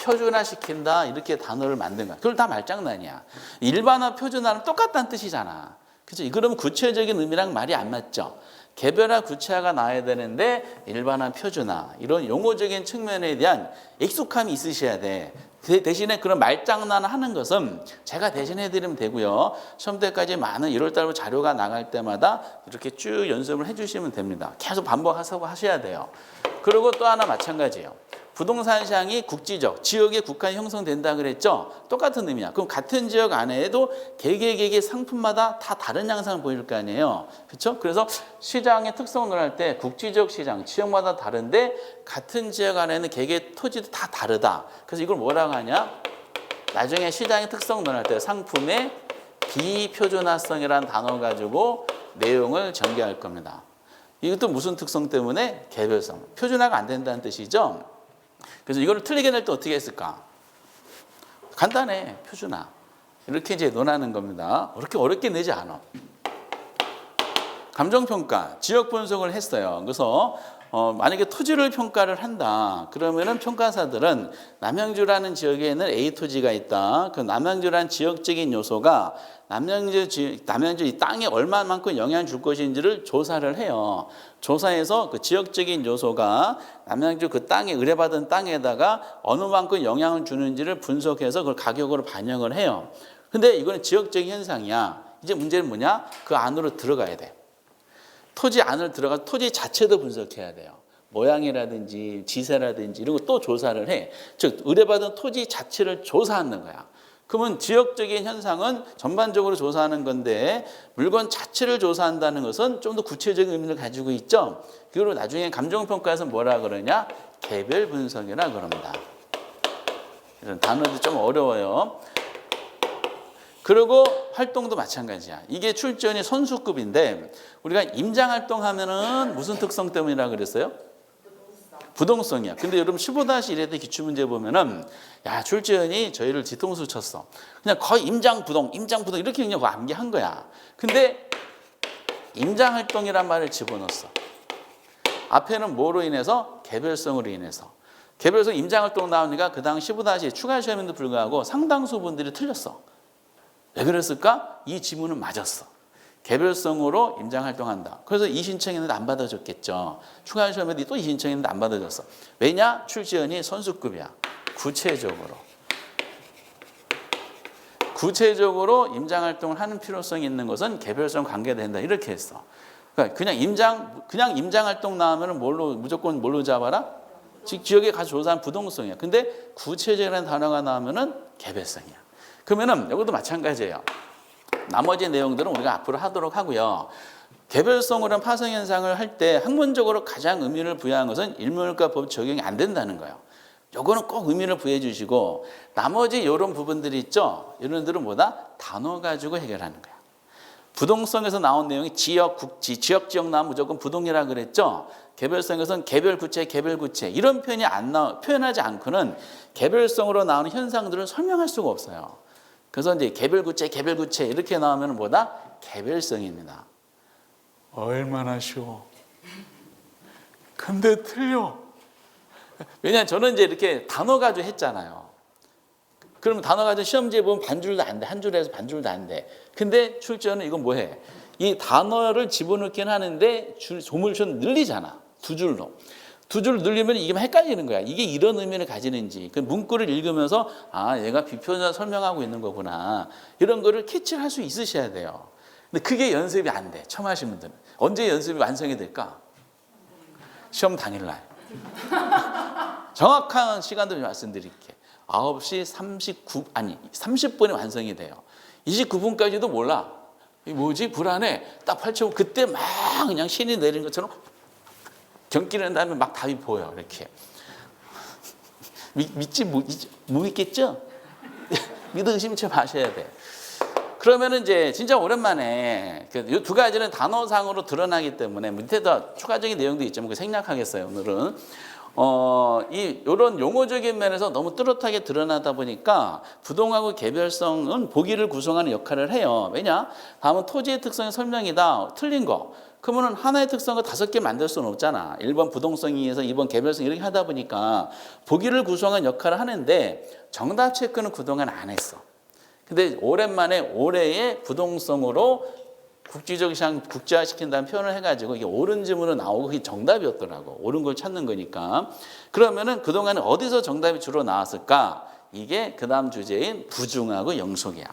S1: 표준화시킨다 이렇게 단어를 만든 거야. 그걸 다 말장난이야. 일반화, 표준화는 똑같다는 뜻이잖아. 그죠? 그러면 구체적인 의미랑 말이 안 맞죠. 개별화, 구체화가 나와야 되는데 일반화, 표준화 이런 용어적인 측면에 대한 익숙함이 있으셔야 돼. 대신에 그런 말장난을 하는 것은 제가 대신해 드리면 되고요. 시험 때까지 많은 1월 달로 자료가 나갈 때마다 이렇게 쭉 연습을 해 주시면 됩니다. 계속 반복하셔서 하셔야 돼요. 그리고 또 하나 마찬가지예요. 부동산 시장이 국지적, 지역에 국한이 형성된다 그랬죠? 똑같은 의미야. 그럼 같은 지역 안에도 개개 상품마다 다 다른 양상을 보일 거 아니에요. 그렇죠? 그래서 시장의 특성을 할 때 국지적 시장, 지역마다 다른데 같은 지역 안에는 개개 토지도 다 다르다. 그래서 이걸 뭐라고 하냐? 나중에 시장의 특성 논할 때 상품의 비표준화성이라는 단어 가지고 내용을 전개할 겁니다. 이것도 무슨 특성 때문에? 개별성. 표준화가 안 된다는 뜻이죠? 그래서 이거를 틀리게 낼 때 어떻게 했을까? 간단해, 표준화. 이렇게 이제 논하는 겁니다. 그렇게 어렵게 내지 않아. 감정평가, 지역 분석을 했어요. 그래서 만약에 토지를 평가를 한다. 그러면은 평가사들은 남양주라는 지역에는 A 토지가 있다. 그 남양주라는 지역적인 요소가 남양주 이 땅에 얼마만큼 영향을 줄 것인지를 조사를 해요. 조사해서 그 지역적인 요소가 남양주 그 땅에 의뢰받은 땅에다가 어느 만큼 영향을 주는지를 분석해서 그걸 가격으로 반영을 해요. 근데 이거는 지역적인 현상이야. 이제 문제는 뭐냐? 그 안으로 들어가야 돼. 토지 안을 들어가서 토지 자체도 분석해야 돼요. 모양이라든지 지세라든지 이런 거 또 조사를 해. 즉 의뢰받은 토지 자체를 조사하는 거야. 그러면 지역적인 현상은 전반적으로 조사하는 건데 물건 자체를 조사한다는 것은 좀 더 구체적인 의미를 가지고 있죠. 그리고 나중에 감정평가에서 뭐라 그러냐? 개별 분석이라 그럽니다. 이런 단어도 좀 어려워요. 그리고 활동도 마찬가지야. 이게 출전이 선수급인데 우리가 임장활동하면은 무슨 특성 때문이라 그랬어요? 부동성이야. 근데 여러분 15-1회 때 기출문제 보면은 야 출전이 저희를 뒤통수 쳤어. 그냥 거의 임장부동 이렇게 그냥 암기한 거야. 근데 임장활동이란 말을 집어넣었어. 앞에는 뭐로 인해서? 개별성으로 인해서. 개별성 임장활동 나오니까 그 당시 15-2 추가 시험에도 불구하고 상당수 분들이 틀렸어. 왜 그랬을까? 이 지문은 맞았어. 개별성으로 임장활동한다. 그래서 이 신청했는데 안 받아줬겠죠. 추가 시험에도 또 이 신청했는데 안 받아줬어. 왜냐? 출제원이 선수급이야. 구체적으로 임장활동을 하는 필요성이 있는 것은 개별성 관계된다. 이렇게 했어. 그러니까 그냥 임장활동 나오면 무조건 뭘로 잡아라? 즉 지역에 가서 조사한 부동성이야. 근데 구체적이라는 단어가 나오면은 개별성이야. 그러면은 이것도 마찬가지예요. 나머지 내용들은 우리가 앞으로 하도록 하고요. 개별성으로 한 파생 현상을 할 때 학문적으로 가장 의미를 부여한 것은 일문일과법 적용이 안 된다는 거예요. 요거는 꼭 의미를 부여해 주시고 나머지 이런 부분들이 있죠. 이런 들은 뭐다? 단어 가지고 해결하는 거야. 부동성에서 나온 내용이 지역, 국지, 지역 나오면 무조건 부동이라 그랬죠. 개별성에서는 개별 구체 이런 표현이 표현하지 않고는 개별성으로 나오는 현상들을 설명할 수가 없어요. 그래서 이제 개별 구체 이렇게 나오면 뭐다? 개별성입니다. 얼마나 쉬워. 근데 틀려. 왜냐하면 저는 이제 이렇게 단어 가지고 했잖아요. 그러면 단어 가지고 시험지에 보면 반줄도 안 돼. 한 줄에서 반줄도 안 돼. 근데 출제는 이건 뭐해? 이 단어를 집어넣긴 하는데 조물처럼 늘리잖아. 두 줄로. 두 줄 늘리면 이게 헷갈리는 거야. 이게 이런 의미를 가지는지. 그 문구를 읽으면서 아 얘가 비표현을 설명하고 있는 거구나. 이런 거를 캐치를 할 수 있으셔야 돼요. 근데 그게 연습이 안 돼. 처음 하신 분들은. 언제 연습이 완성이 될까? 시험 당일날. 정확한 시간들 말씀드릴게. 9시 30분에 완성이 돼요. 29분까지도 몰라. 이 뭐지? 불안해. 딱 펼쳐보면 그때 막 그냥 신이 내린 것처럼 경기를 한 다음에 막 답이 보여. 이렇게. 못 믿겠죠? 믿어 의심치 마셔야 돼. 그러면은 이제 진짜 오랜만에 이 두 가지는 단어상으로 드러나기 때문에 밑에다 추가적인 내용도 있지만 그 생략하겠어요. 오늘은. 이런 용어적인 면에서 너무 뚜렷하게 드러나다 보니까 부동하고 개별성은 보기를 구성하는 역할을 해요. 왜냐? 다음은 토지의 특성의 설명이다. 틀린 거. 그러면 하나의 특성을 5개 만들 수는 없잖아. 1번 부동성에 의해서 2번 개별성 이렇게 하다 보니까 보기를 구성한 역할을 하는데 정답 체크는 그동안 안 했어. 근데 오랜만에 올해의 부동성으로 국제화시킨다는 표현을 해가지고 이게 옳은 지문으로 나오고 그게 정답이었더라고. 옳은 걸 찾는 거니까. 그러면은 그동안은 어디서 정답이 주로 나왔을까? 이게 그 다음 주제인 부중하고 영속이야.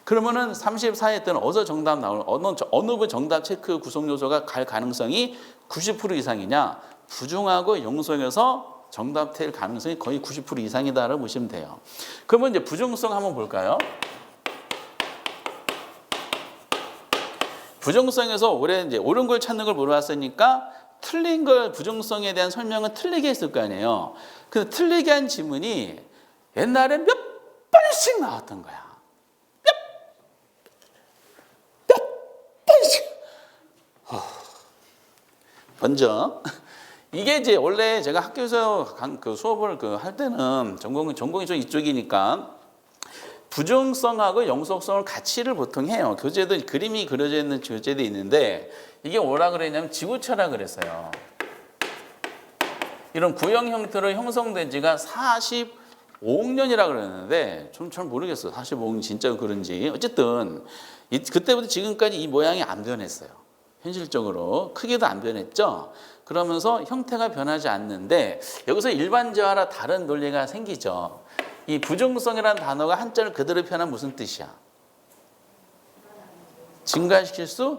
S1: 그러면은 34회 때는 어디서 정답 나올 어느 부 정답 체크 구성 요소가 갈 가능성이 90% 이상이냐? 부중하고 영속에서 정답 될 가능성이 거의 90% 이상이다라고 보시면 돼요. 그러면 이제 부중성 한번 볼까요? 부정성에서 올해 이제 옳은 걸 찾는 걸 물어봤으니까 틀린 걸 부정성에 대한 설명은 틀리게 했을 거 아니에요. 근데 틀리게 한 지문이 옛날에 몇 번씩 나왔던 거야. 몇 번씩. 먼저 이게 이제 원래 제가 학교에서 그 수업을 할 때는 전공이 좀 이쪽이니까. 부정성하고 영속성을 같이를 보통 해요. 교재도 그림이 그려져 있는 교재도 있는데 이게 뭐라 그랬냐면 지구체라 그랬어요. 이런 구형 형태로 형성된 지가 45억 년이라 그랬는데 좀 잘 모르겠어요. 45억 진짜 그런지. 어쨌든 그때부터 지금까지 이 모양이 안 변했어요. 현실적으로 크기도 안 변했죠. 그러면서 형태가 변하지 않는데 여기서 일반적으로 다른 논리가 생기죠. 이 부정성이라는 단어가 한자를 그대로 표현하면 무슨 뜻이야? 증가시킬 수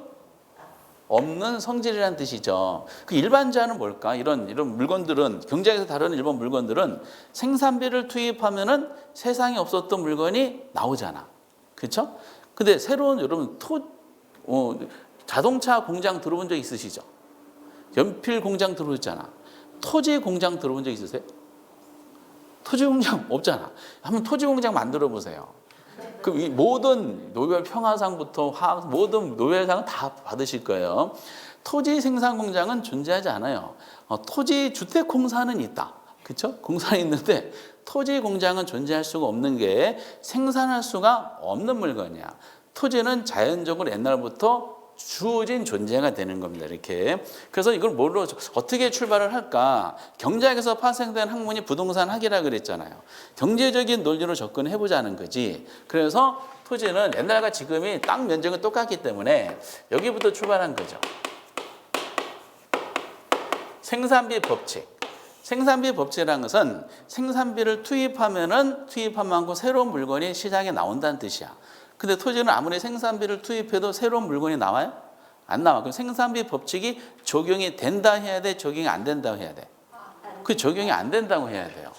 S1: 없는 성질이라는 뜻이죠. 그 일반자는 뭘까? 이런 물건들은 경제에서 다루는 일반 물건들은 생산비를 투입하면은 세상에 없었던 물건이 나오잖아. 그렇죠? 근데 새로운 여러분 자동차 공장 들어본 적 있으시죠? 연필 공장 들어오잖아. 토지 공장 들어본 적 있으세요? 토지 공장 없잖아. 한번 토지 공장 만들어 보세요. 그럼 이 모든 노벨 평화상부터 화학 모든 노벨상은 다 받으실 거예요. 토지 생산 공장은 존재하지 않아요. 토지 주택 공사는 있다. 그렇죠? 공사는 있는데 토지 공장은 존재할 수가 없는 게 생산할 수가 없는 물건이야. 토지는 자연적으로 옛날부터 주어진 존재가 되는 겁니다. 이렇게. 그래서 이걸 뭘로 어떻게 출발을 할까? 경제학에서 파생된 학문이 부동산 학이라 그랬잖아요. 경제적인 논리로 접근해 보자는 거지. 그래서 토지는 옛날과 지금이 땅 면적은 똑같기 때문에 여기부터 출발한 거죠. 생산비 법칙. 생산비 법칙이라는 것은 생산비를 투입하면은 투입한 만큼 새로운 물건이 시장에 나온다는 뜻이야. 근데 토지는 아무리 생산비를 투입해도 새로운 물건이 나와요? 안 나와. 그럼 생산비 법칙이 적용이 된다 해야 돼? 적용이 안 된다고 해야 돼? 그 적용이 안 된다고 해야 돼요.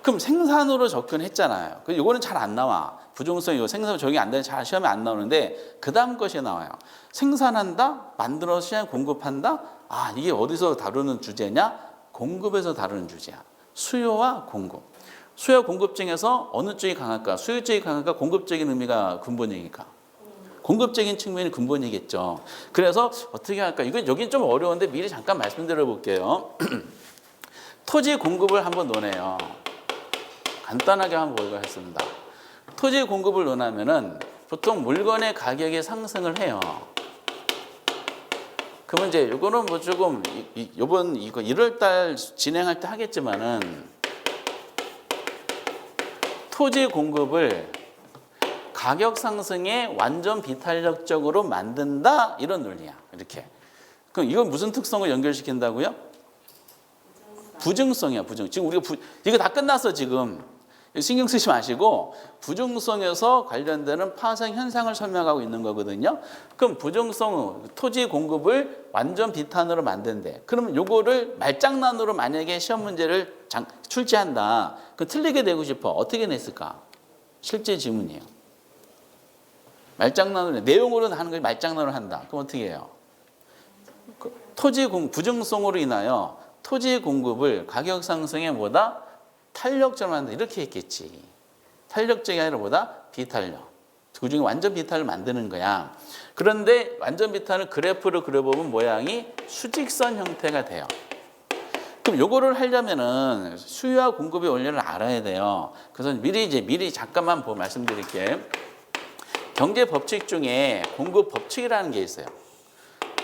S1: 그럼 생산으로 접근했잖아요. 이거는 잘 안 나와. 부정성이고 생산 적용이 안 되는 잘 시험에 안 나오는데 그 다음 것이 나와요. 생산한다, 만들어서 시장에 공급한다. 아, 이게 어디서 다루는 주제냐? 공급에서 다루는 주제야. 수요와 공급. 수요 공급 중에서 어느 쪽이 강할까? 수요 쪽이 강할까? 공급적인 의미가 근본이니까. 공급적인 측면이 근본이겠죠. 그래서 어떻게 할까? 이건 여긴 좀 어려운데 미리 잠깐 말씀드려 볼게요. 토지 공급을 한번 논해요. 간단하게 한번 보려고 했습니다. 토지 공급을 논하면은 보통 물건의 가격이 상승을 해요. 그러면 이제 이거는 뭐 조금 이번 이거 1월 달 진행할 때 하겠지만은 토지 공급을 가격 상승에 완전 비탄력적으로 만든다 이런 논리야. 이렇게. 그럼 이건 무슨 특성을 연결시킨다고요? 부증성이야. 부증. 지금 우리가 이거 다 끝났어 지금. 신경 쓰지 마시고 부증성에서 관련되는 파생 현상을 설명하고 있는 거거든요. 그럼 부증성 토지 공급을 완전 비탄으로 만든대. 그러면 요거를 말장난으로 만약에 시험 문제를 출제한다. 그럼 틀리게 내고 싶어. 어떻게 냈을까? 실제 지문이에요. 말장난으로 내용으로는 하는 걸 말장난으로 한다. 그럼 어떻게 해요? 토지 부증성으로 인하여 토지 공급을 가격 상승에 뭐다? 탄력적으로 만든다. 이렇게 했겠지. 탄력적이 아니라 뭐다? 비탄력. 그중에 완전 비탄을 만드는 거야. 그런데 완전 비탄을 그래프로 그려보면 모양이 수직선 형태가 돼요. 그럼 요거를 하려면은 수요와 공급의 원리를 알아야 돼요. 그래서 미리 잠깐만 말씀드릴게요. 경제 법칙 중에 공급 법칙이라는 게 있어요.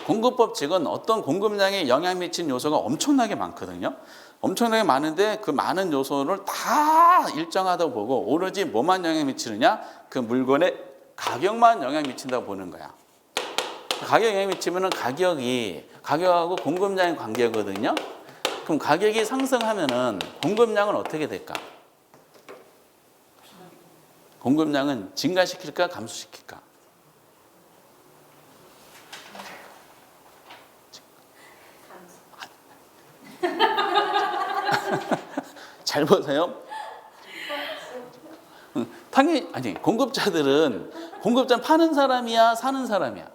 S1: 공급 법칙은 어떤 공급량에 영향 미치는 요소가 엄청나게 많거든요. 엄청나게 많은데 그 많은 요소를 다 일정하다고 보고 오로지 뭐만 영향 미치느냐? 그 물건의 가격만 영향 미친다고 보는 거야. 가격 영향 미치면은 가격하고 공급량의 관계거든요. 그럼 가격이 상승하면은 공급량은 어떻게 될까? 공급량은 증가시킬까 감소시킬까? 잘 보세요. 당연히 아니 공급자는 파는 사람이야 사는 사람이야?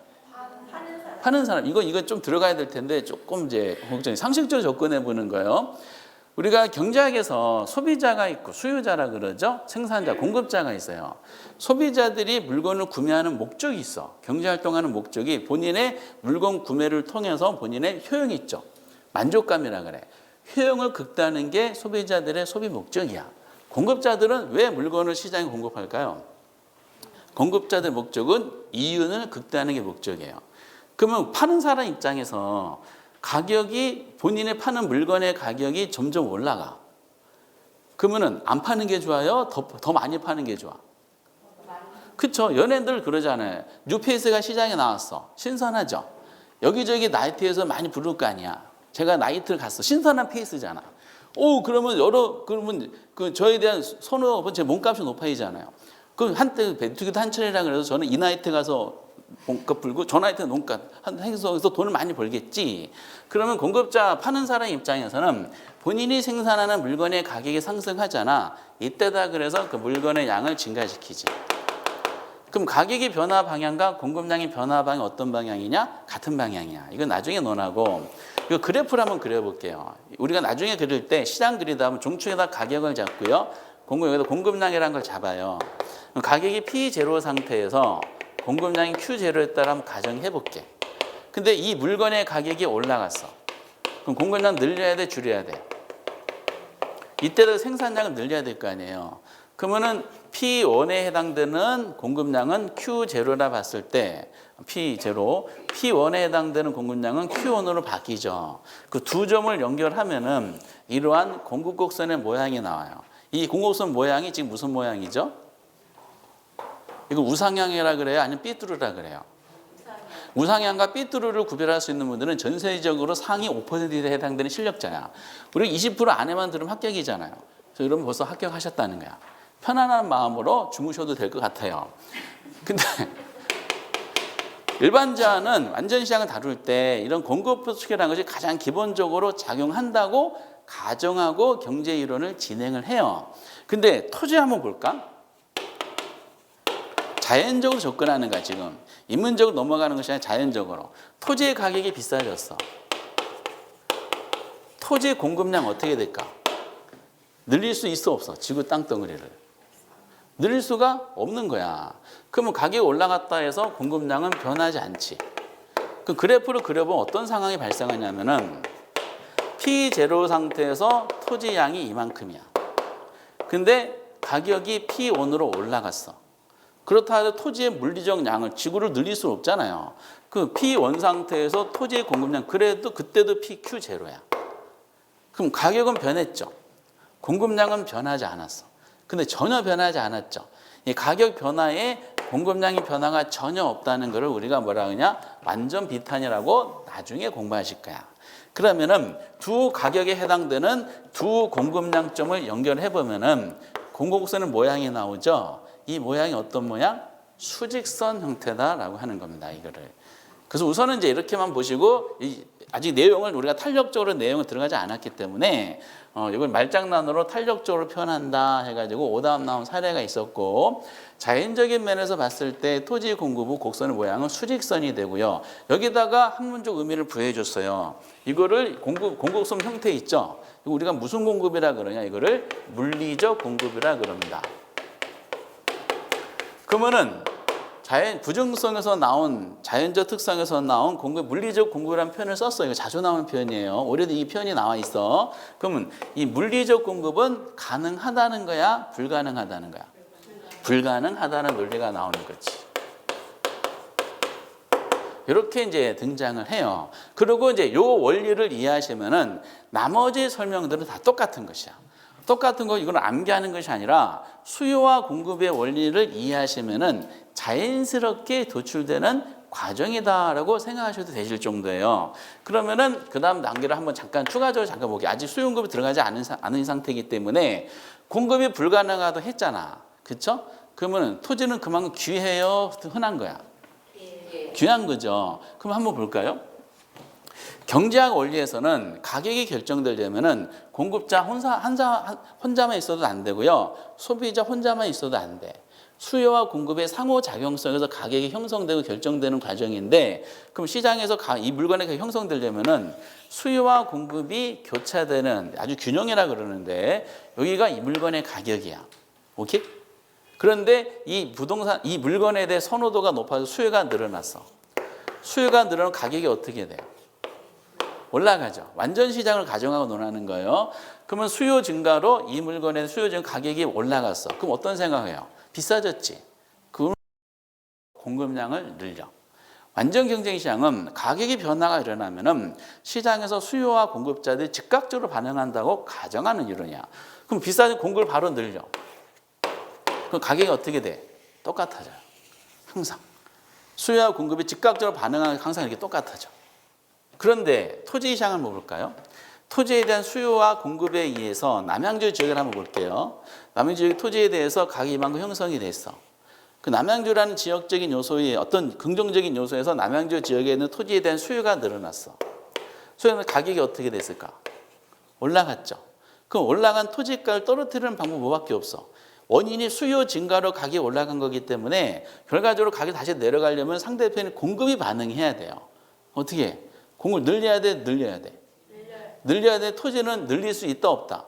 S1: 파는 사람. 이거 좀 들어가야 될 텐데 조금 이제 걱정이 상식적으로 접근해 보는 거예요. 우리가 경제학에서 소비자가 있고 수요자라 그러죠. 생산자, 공급자가 있어요. 소비자들이 물건을 구매하는 목적이 있어. 경제활동하는 목적이 본인의 물건 구매를 통해서 본인의 효용이 있죠. 만족감이라 그래. 효용을 극대화하는 게 소비자들의 소비 목적이야. 공급자들은 왜 물건을 시장에 공급할까요? 공급자들 목적은 이윤을 극대화하는 게 목적이에요. 그러면 파는 사람 입장에서 가격이 본인의 파는 물건의 가격이 점점 올라가. 그러면은 안 파는 게 좋아요? 더 많이 파는 게 좋아? 그쵸? 연예인들 그러잖아요. 뉴페이스가 시장에 나왔어. 신선하죠? 여기저기 나이트에서 많이 부를 거 아니야. 제가 나이트를 갔어. 신선한 페이스잖아. 그러면 그 저에 대한 선호가 제 몸값이 높아지잖아요. 그 한때 배투기도 한철이라 그래서 저는 이 나이트 가서 몸값 불고 저 나이트 몸값 해서 돈을 많이 벌겠지. 그러면 공급자 파는 사람 입장에서는 본인이 생산하는 물건의 가격이 상승하잖아. 이때다 그래서 그 물건의 양을 증가시키지. 그럼 가격의 변화 방향과 공급량의 변화 방향이 어떤 방향이냐? 같은 방향이야. 이건 나중에 논하고 이 그래프를 한번 그려볼게요. 우리가 나중에 그릴 때 시장 그리다 보면 종축에다 가격을 잡고요. 여기다 공급량이라는 걸 잡아요. 가격이 P0 상태에서 공급량이 Q0였다라 한번 가정해 볼게. 근데 이 물건의 가격이 올라갔어. 그럼 공급량 늘려야 돼, 줄여야 돼? 이때도 생산량을 늘려야 될 거 아니에요. 그러면은 P1에 해당되는 공급량은 Q0라 봤을 때 P0, P1에 해당되는 공급량은 Q1으로 바뀌죠. 그 두 점을 연결하면은 이러한 공급곡선의 모양이 나와요. 이 공급곡선 모양이 지금 무슨 모양이죠? 이거 우상향이라 그래요? 아니면 삐뚤으라 그래요? 우상향과 삐뚤을 구별할 수 있는 분들은 전세적으로 상위 5%에 해당되는 실력자야. 우리 20% 안에만 들으면 합격이잖아요. 그래서 여러분 벌써 합격하셨다는 거야. 편안한 마음으로 주무셔도 될 것 같아요. 근데 일반자는 완전 시장을 다룰 때 이런 공급법칙이라는 것이 가장 기본적으로 작용한다고 가정하고 경제 이론을 진행을 해요. 근데 토지 한번 볼까? 자연적으로 접근하는 거야 지금. 인문적으로 넘어가는 것이 아니라 자연적으로. 토지의 가격이 비싸졌어. 토지의 공급량 어떻게 될까? 늘릴 수 있어 없어? 지구 땅덩어리를. 늘릴 수가 없는 거야. 그러면 가격이 올라갔다 해서 공급량은 변하지 않지. 그 그래프를 그려보면 어떤 상황이 발생하냐면은 P0 상태에서 토지 양이 이만큼이야. 근데 가격이 P1으로 올라갔어. 그렇다 해도 토지의 물리적 양을 지구를 늘릴 수는 없잖아요. 그 P1 상태에서 토지의 공급량 그래도 그때도 PQ0야. 그럼 가격은 변했죠. 공급량은 변하지 않았어. 근데 전혀 변하지 않았죠. 이 가격 변화에 공급량의 변화가 전혀 없다는 것을 우리가 뭐라 하냐? 완전 비탄이라고 나중에 공부하실 거야. 그러면은 두 가격에 해당되는 두 공급량점을 연결해 보면은 공급선의 모양이 나오죠. 이 모양이 어떤 모양? 수직선 형태다라고 하는 겁니다. 이거를. 그래서 우선은 이제 이렇게만 보시고 아직 내용을 우리가 탄력적으로 내용을 들어가지 않았기 때문에 이걸 말장난으로 탄력적으로 표현한다 해가지고 오답 나온 사례가 있었고 자연적인 면에서 봤을 때 토지 공급 후 곡선의 모양은 수직선이 되고요. 여기다가 학문적 의미를 부여해줬어요. 이거를 공급선 형태 있죠. 이거 우리가 무슨 공급이라 그러냐? 이거를 물리적 공급이라 그럽니다. 그러면은 부정성에서 나온 자연적 특성에서 나온 공급 물리적 공급이라는 표현을 썼어요. 이거 자주 나오는 표현이에요. 올해도 이 표현이 나와 있어. 그러면 이 물리적 공급은 가능하다는 거야, 불가능하다는 거야? 불가능하다는 논리가 나오는 거지. 이렇게 이제 등장을 해요. 그리고 이제 요 원리를 이해하시면은 나머지 설명들은 다 똑같은 것이야. 똑같은 거 이거는 암기하는 것이 아니라 수요와 공급의 원리를 이해하시면은 자연스럽게 도출되는 과정이다라고 생각하셔도 되실 정도예요. 그러면은 그 다음 단계를 한번 잠깐 추가적으로 잠깐 볼게요. 아직 수요 공급이 들어가지 않은 상태이기 때문에 공급이 불가능하다고 했잖아. 그렇죠? 그러면 토지는 그만큼 귀해요? 흔한 거야? 귀한 거죠. 그럼 한번 볼까요? 경제학 원리에서는 가격이 결정되려면은 공급자 혼자만 있어도 안 되고요. 소비자 혼자만 있어도 안 돼. 수요와 공급의 상호작용성에서 가격이 형성되고 결정되는 과정인데, 그럼 시장에서 이 물건의 가격이 형성되려면은 수요와 공급이 교차되는 아주 균형이라 그러는데, 여기가 이 물건의 가격이야. 오케이? 그런데 이 물건에 대해 선호도가 높아서 수요가 늘어났어. 수요가 늘어나면 가격이 어떻게 돼요? 올라가죠. 완전 시장을 가정하고 논하는 거예요. 그러면 수요 증가로 이 물건의 수요 증가 가격이 올라갔어. 그럼 어떤 생각해요? 비싸졌지. 그 공급량을 늘려. 완전 경쟁 시장은 가격의 변화가 일어나면은 시장에서 수요와 공급자들이 즉각적으로 반응한다고 가정하는 이론이야. 그럼 비싸진 공급을 바로 늘려. 그럼 가격이 어떻게 돼? 똑같아져요. 항상. 수요와 공급이 즉각적으로 반응하는 게 항상 이렇게 똑같아져. 그런데 토지 시장을 한번 볼까요? 토지에 대한 수요와 공급에 의해서 남양주 지역을 한번 볼게요. 남양주 지역 토지에 대해서 가격이 이만큼 형성이 됐어. 그 남양주라는 지역적인 요소의 어떤 긍정적인 요소에서 남양주 지역에 있는 토지에 대한 수요가 늘어났어. 수요는 가격이 어떻게 됐을까? 올라갔죠. 그럼 올라간 토지가를 떨어뜨리는 방법 뭐밖에 없어. 원인이 수요 증가로 가격이 올라간 거기 때문에 결과적으로 가격이 다시 내려가려면 상대편이 공급이 반응해야 돼요. 어떻게 해? 공을 늘려야 돼? 늘려야 돼? 늘려야 돼. 토지는 늘릴 수 있다 없다?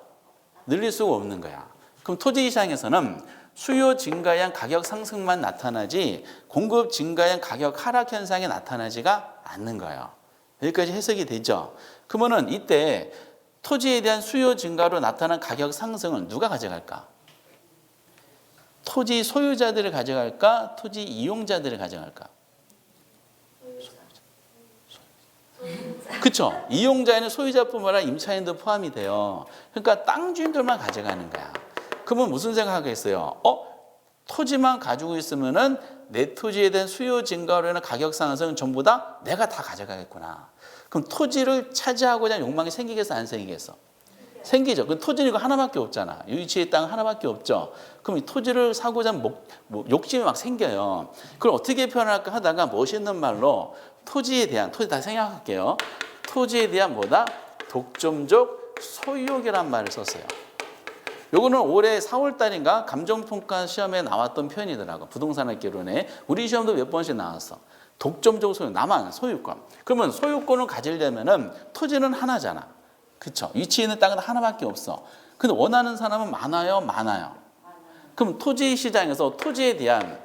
S1: 늘릴 수가 없는 거야. 그럼 토지 시장에서는 수요 증가에 의한 가격 상승만 나타나지 공급 증가에 의한 가격 하락 현상이 나타나지가 않는 거예요. 여기까지 해석이 되죠? 그러면은 이때 토지에 대한 수요 증가로 나타난 가격 상승은 누가 가져갈까? 토지 소유자들이 가져갈까? 토지 이용자들이 가져갈까? 그렇죠. 이용자에는 소유자뿐만 아니라 임차인도 포함이 돼요. 그러니까 땅 주인들만 가져가는 거야. 그러면 무슨 생각하겠어요? 토지만 가지고 있으면은 내 토지에 대한 수요 증가로 인한 가격 상승은 전부 다 내가 다 가져가겠구나. 그럼 토지를 차지하고자 하는 욕망이 생기겠어, 안 생기겠어? 생기죠. 그 토지는 이거 하나밖에 없잖아. 이 위치의 땅 하나밖에 없죠. 그럼 이 토지를 사고자 하는 욕심이 막 생겨요. 그걸 어떻게 표현할까 하다가 멋있는 말로 토지 다 생각할게요. 토지에 대한 뭐다? 독점적 소유욕이란 말을 썼어요. 요거는 올해 4월 달인가 감정평가 시험에 나왔던 표현이더라고. 부동산학개론에. 우리 시험도 몇 번씩 나왔어. 독점적 소유, 나만 소유권. 그러면 소유권을 가지려면은 토지는 하나잖아. 그렇죠. 위치에 있는 땅은 하나밖에 없어. 근데 원하는 사람은 많아요, 많아요. 그럼 토지 시장에서 토지에 대한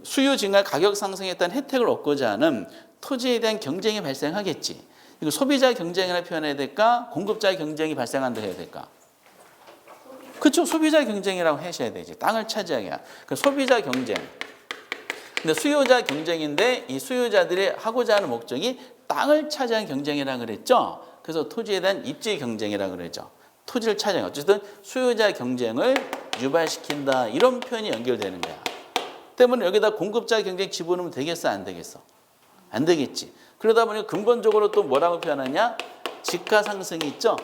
S1: 수요 증가 가격 상승에 따른 혜택을 얻고자 하는 토지에 대한 경쟁이 발생하겠지. 이거 소비자 경쟁이라 표현해야 될까? 공급자의 경쟁이 발생한다 해야 될까? 그렇죠. 소비자 경쟁이라고 하셔야 되지. 땅을 차지하게. 그 소비자 경쟁. 근데 수요자 경쟁인데 이 수요자들이 하고자 하는 목적이 땅을 차지하는 경쟁이라고 그랬죠. 그래서 토지에 대한 입지 경쟁이라고 그러죠. 토지를 차지하는 어쨌든 수요자 경쟁을 유발시킨다. 이런 표현이 연결되는 거야. 때문에 여기다 공급자 경쟁 집어넣으면 되겠어, 안 되겠어? 안 되겠지. 그러다 보니 근본적으로 또 뭐라고 표현하냐? 지가 상승이 있죠.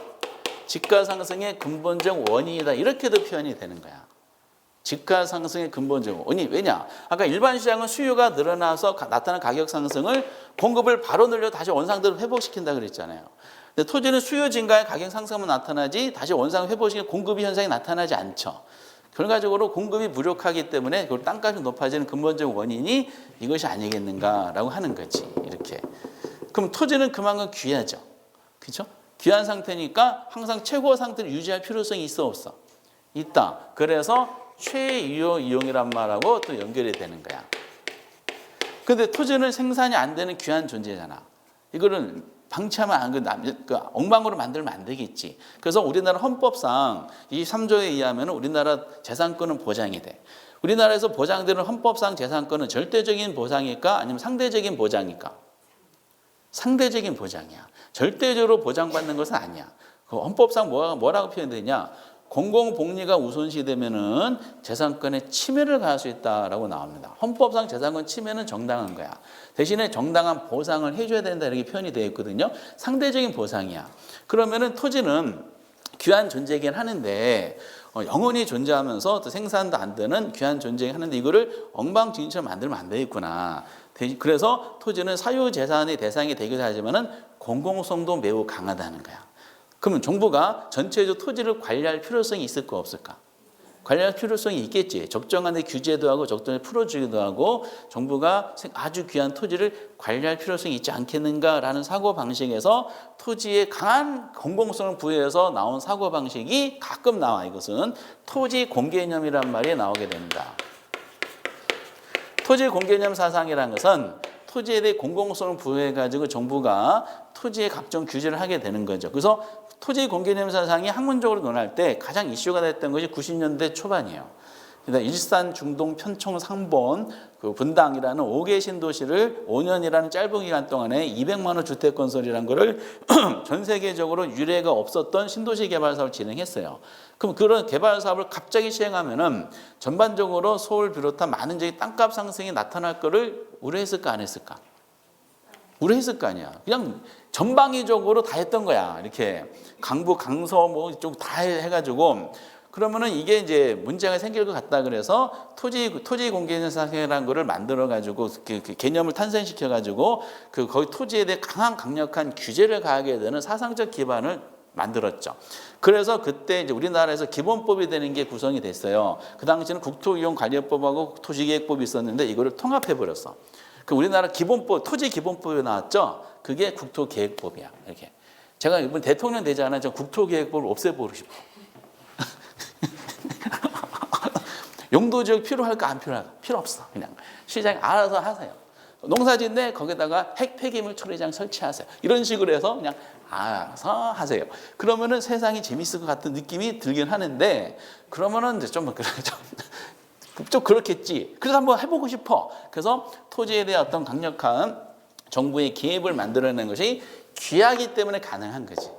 S1: 지가 상승의 근본적 원인이다. 이렇게도 표현이 되는 거야. 지가 상승의 근본적 원인. 왜냐? 아까 일반 시장은 수요가 늘어나서 나타난 가격 상승을 공급을 바로 늘려 다시 원상대로 회복시킨다 그랬잖아요. 근데 토지는 수요 증가의 가격 상승만 나타나지 다시 원상 회복시키는 공급이 현상이 나타나지 않죠. 결과적으로 공급이 부족하기 때문에 그 땅값이 높아지는 근본적 원인이 이것이 아니겠는가라고 하는 거지. 이렇게. 그럼 토지는 그만큼 귀하죠. 그렇죠? 귀한 상태니까 항상 최고 상태를 유지할 필요성이 있어 없어? 있다. 그래서 최유효 이용이란 말하고 또 연결이 되는 거야. 근데 토지는 생산이 안 되는 귀한 존재잖아. 이거는 방치하면 안 돼. 엉망으로 만들면 안 되겠지. 그래서 우리나라 헌법상 23조에 의하면 우리나라 재산권은 보장이 돼. 우리나라에서 보장되는 헌법상 재산권은 절대적인 보상일까? 아니면 상대적인 보장일까? 상대적인 보장이야. 절대적으로 보장받는 것은 아니야. 그 헌법상 뭐라고 표현되냐? 공공복리가 우선시되면은 재산권의 침해를 가할 수 있다라고 나옵니다. 헌법상 재산권 침해는 정당한 거야. 대신에 정당한 보상을 해줘야 된다 이렇게 표현이 되어 있거든요. 상대적인 보상이야. 그러면은 토지는 귀한 존재이긴 하는데 영원히 존재하면서 또 생산도 안 되는 귀한 존재이긴 하는데 이거를 엉망진창처럼 만들면 안 되겠구나. 그래서 토지는 사유재산의 대상이 되기도 하지만은 공공성도 매우 강하다는 거야. 그러면 정부가 전체적으로 토지를 관리할 필요성이 있을까 없을까? 관리할 필요성이 있겠지. 적정한 데 규제도 하고 적정하게 풀어주기도 하고 정부가 아주 귀한 토지를 관리할 필요성이 있지 않겠는가라는 사고방식에서 토지에 강한 공공성을 부여해서 나온 사고방식이 가끔 나와. 이것은 토지 공개념이란 말이 나오게 됩니다. 토지 공개념 사상이라는 것은 토지에 대해 공공성을 부여해가지고 정부가 토지에 각종 규제를 하게 되는 거죠. 그래서 토지 공개념 사상이 학문적으로 논할 때 가장 이슈가 됐던 것이 90년대 초반이에요. 일산 중동 편총 3본 그 분당이라는 5개 신도시를 5년이라는 짧은 기간 동안에 200만 호 주택 건설이라는 거를 전 세계적으로 유례가 없었던 신도시 개발 사업을 진행했어요. 그럼 그런 개발 사업을 갑자기 시행하면은 전반적으로 서울 비롯한 많은 지역의 땅값 상승이 나타날 거를 우려했을까 안 했을까? 우려했을 거 아니야. 그냥 전방위적으로 다 했던 거야. 이렇게 강북, 강서 뭐 이쪽 다 해가지고 그러면은 이게 이제 문제가 생길 것 같다 그래서 토지 공개념 사상이라는 거를 만들어 가지고 그 개념을 탄생시켜 가지고 거기 토지에 대해 강력한 규제를 가하게 되는 사상적 기반을 만들었죠. 그래서 그때 이제 우리나라에서 기본법이 되는 게 구성이 됐어요. 그 당시에는 국토이용관리법하고 토지계획법이 있었는데 이거를 통합해 버렸어. 그 우리나라 기본법, 토지 기본법이 나왔죠. 그게 국토계획법이야. 이렇게 제가 이번 대통령 되지 않아 저 국토계획법을 없애버리고 싶어. 용도지역 필요할까 안 필요할까? 필요 없어. 그냥 시장이 알아서 하세요. 농사짓네 거기다가 폐기물 처리장 설치하세요. 이런 식으로 해서 그냥 알아서 하세요. 그러면은 세상이 재밌을 것 같은 느낌이 들긴 하는데 그러면은 이제 좀 그렇겠지. 그래서 한번 해보고 싶어. 그래서 토지에 대한 어떤 강력한 정부의 개입을 만들어내는 것이 귀하기 때문에 가능한 거지.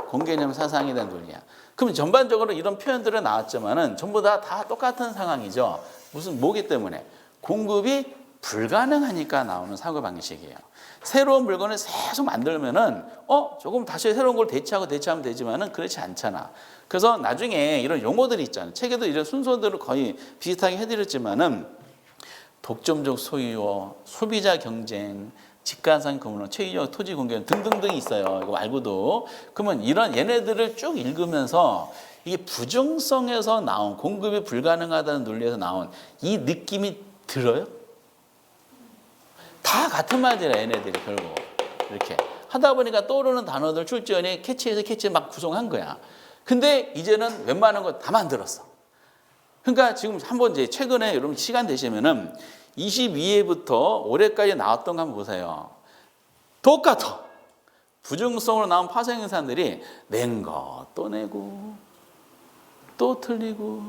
S1: 공개념 사상에 대한 논리야. 그럼 전반적으로 이런 표현들은 나왔지만은 전부 다 똑같은 상황이죠. 뭐기 때문에? 공급이 불가능하니까 나오는 사고방식이에요. 새로운 물건을 계속 만들면은 조금 다시 새로운 걸 대체하면 되지만은 그렇지 않잖아. 그래서 나중에 이런 용어들이 있잖아요. 책에도 이런 순서들을 거의 비슷하게 해드렸지만은 독점적 소유요, 소비자 경쟁, 직가상 금융, 최유형 토지 공개 등등등이 있어요. 이거 말고도. 그러면 이런 얘네들을 쭉 읽으면서 이게 부정성에서 나온 공급이 불가능하다는 논리에서 나온 이 느낌이 들어요? 다 같은 말들이야, 얘네들이 결국. 이렇게 하다 보니까 떠오르는 단어들 출전이 캐치 막 구성한 거야. 근데 이제는 웬만한 거 다 만들었어. 그러니까 지금 한번 이제 최근에 여러분 시간 되시면은 22회부터 올해까지 나왔던 거 한번 보세요. 똑같아. 부정성으로 나온 파생인산들이 낸 거 또 내고 또 틀리고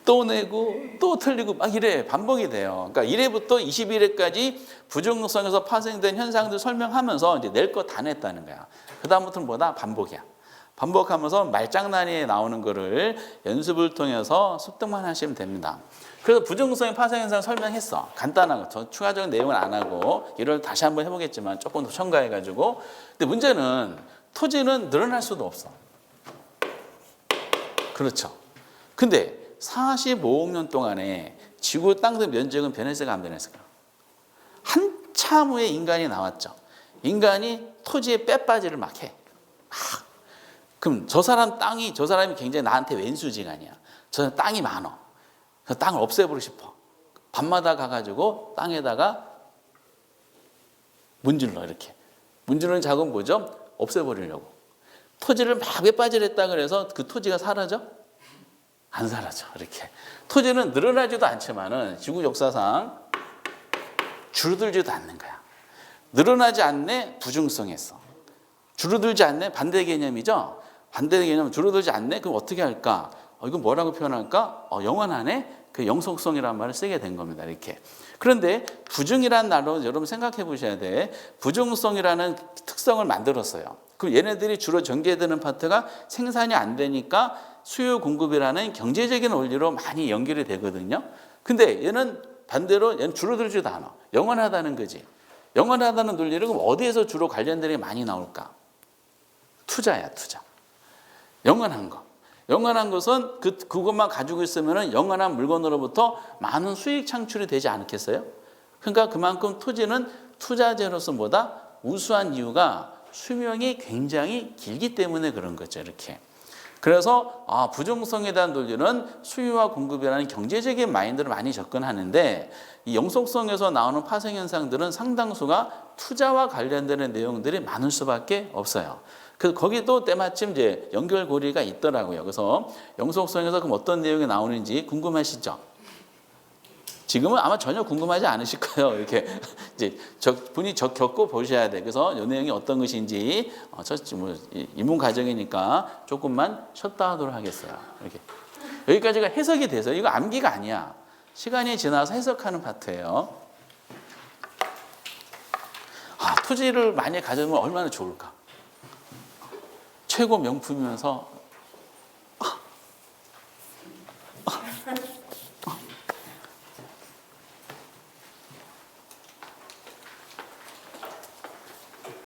S1: 또 내고 또 틀리고 막 이래 반복이 돼요. 그러니까 1회부터 21회까지 부정성에서 파생된 현상들 설명하면서 이제 낼 거 다 냈다는 거야. 그 다음부터는 뭐다? 반복이야. 반복하면서 말장난이 나오는 거를 연습을 통해서 습득만 하시면 됩니다. 그래서 부정성의 파생 현상 설명했어. 간단한 거. 더 추가적인 내용은 안 하고 이걸 다시 한번 해보겠지만 조금 더 첨가해가지고. 근데 문제는 토지는 늘어날 수도 없어. 그렇죠. 근데 45억 년 동안에 지구 땅의 면적은 변했을까 안 변했을까? 한참 후에 인간이 나왔죠. 인간이 토지에 빼빠지를 막 해. 그럼 저 사람이 굉장히 나한테 왼수지간이야. 저는 땅이 많아. 그래서 땅을 없애버리고 싶어. 밤마다 가가지고 땅에다가 문질러 이렇게. 문지르는 작업은 뭐죠? 없애버리려고. 토지를 막 빼빠지를 했다 그래서 그 토지가 사라져? 안 사라져. 이렇게. 토지는 늘어나지도 않지만은 지구 역사상 줄어들지도 않는 거야. 늘어나지 않네? 부중성했어. 줄어들지 않네? 반대 개념이죠? 반대 개념은 줄어들지 않네? 그럼 어떻게 할까? 이건 뭐라고 표현할까? 영원하네? 그 영속성이라는 말을 쓰게 된 겁니다. 이렇게. 그런데 부중이라는 말로 여러분 생각해 보셔야 돼. 부중성이라는 특성을 만들었어요. 그럼 얘네들이 주로 전개되는 파트가 생산이 안 되니까 수요 공급이라는 경제적인 원리로 많이 연결이 되거든요. 근데 얘는 반대로 얘는 줄어들지도 않아. 영원하다는 거지. 영원하다는 논리를 그럼 어디에서 주로 관련된 게 많이 나올까? 투자야, 투자. 영원한 거. 영원한 것은 그것만 가지고 있으면 영원한 물건으로부터 많은 수익 창출이 되지 않겠어요? 그러니까 그만큼 토지는 투자재로서 뭐다? 우수한 이유가 수명이 굉장히 길기 때문에 그런 거죠. 이렇게. 그래서 부정성에 대한 논리는 수요와 공급이라는 경제적인 마인드를 많이 접근하는데 이 영속성에서 나오는 파생 현상들은 상당수가 투자와 관련되는 내용들이 많을 수밖에 없어요. 그래서 거기도 때마침 이제 연결고리가 있더라고요. 그래서 영속성에서 그럼 어떤 내용이 나오는지 궁금하시죠? 지금은 아마 전혀 궁금하지 않으실 거예요. 이렇게 이제 분이 겪고 보셔야 돼. 그래서 이 내용이 어떤 것인지 입문 과정이니까 조금만 쉬었다 하도록 하겠어요. 이렇게 여기까지가 해석이 돼서 이거 암기가 아니야. 시간이 지나서 해석하는 파트예요. 토지를 많이 가지면 얼마나 좋을까? 최고 명품이면서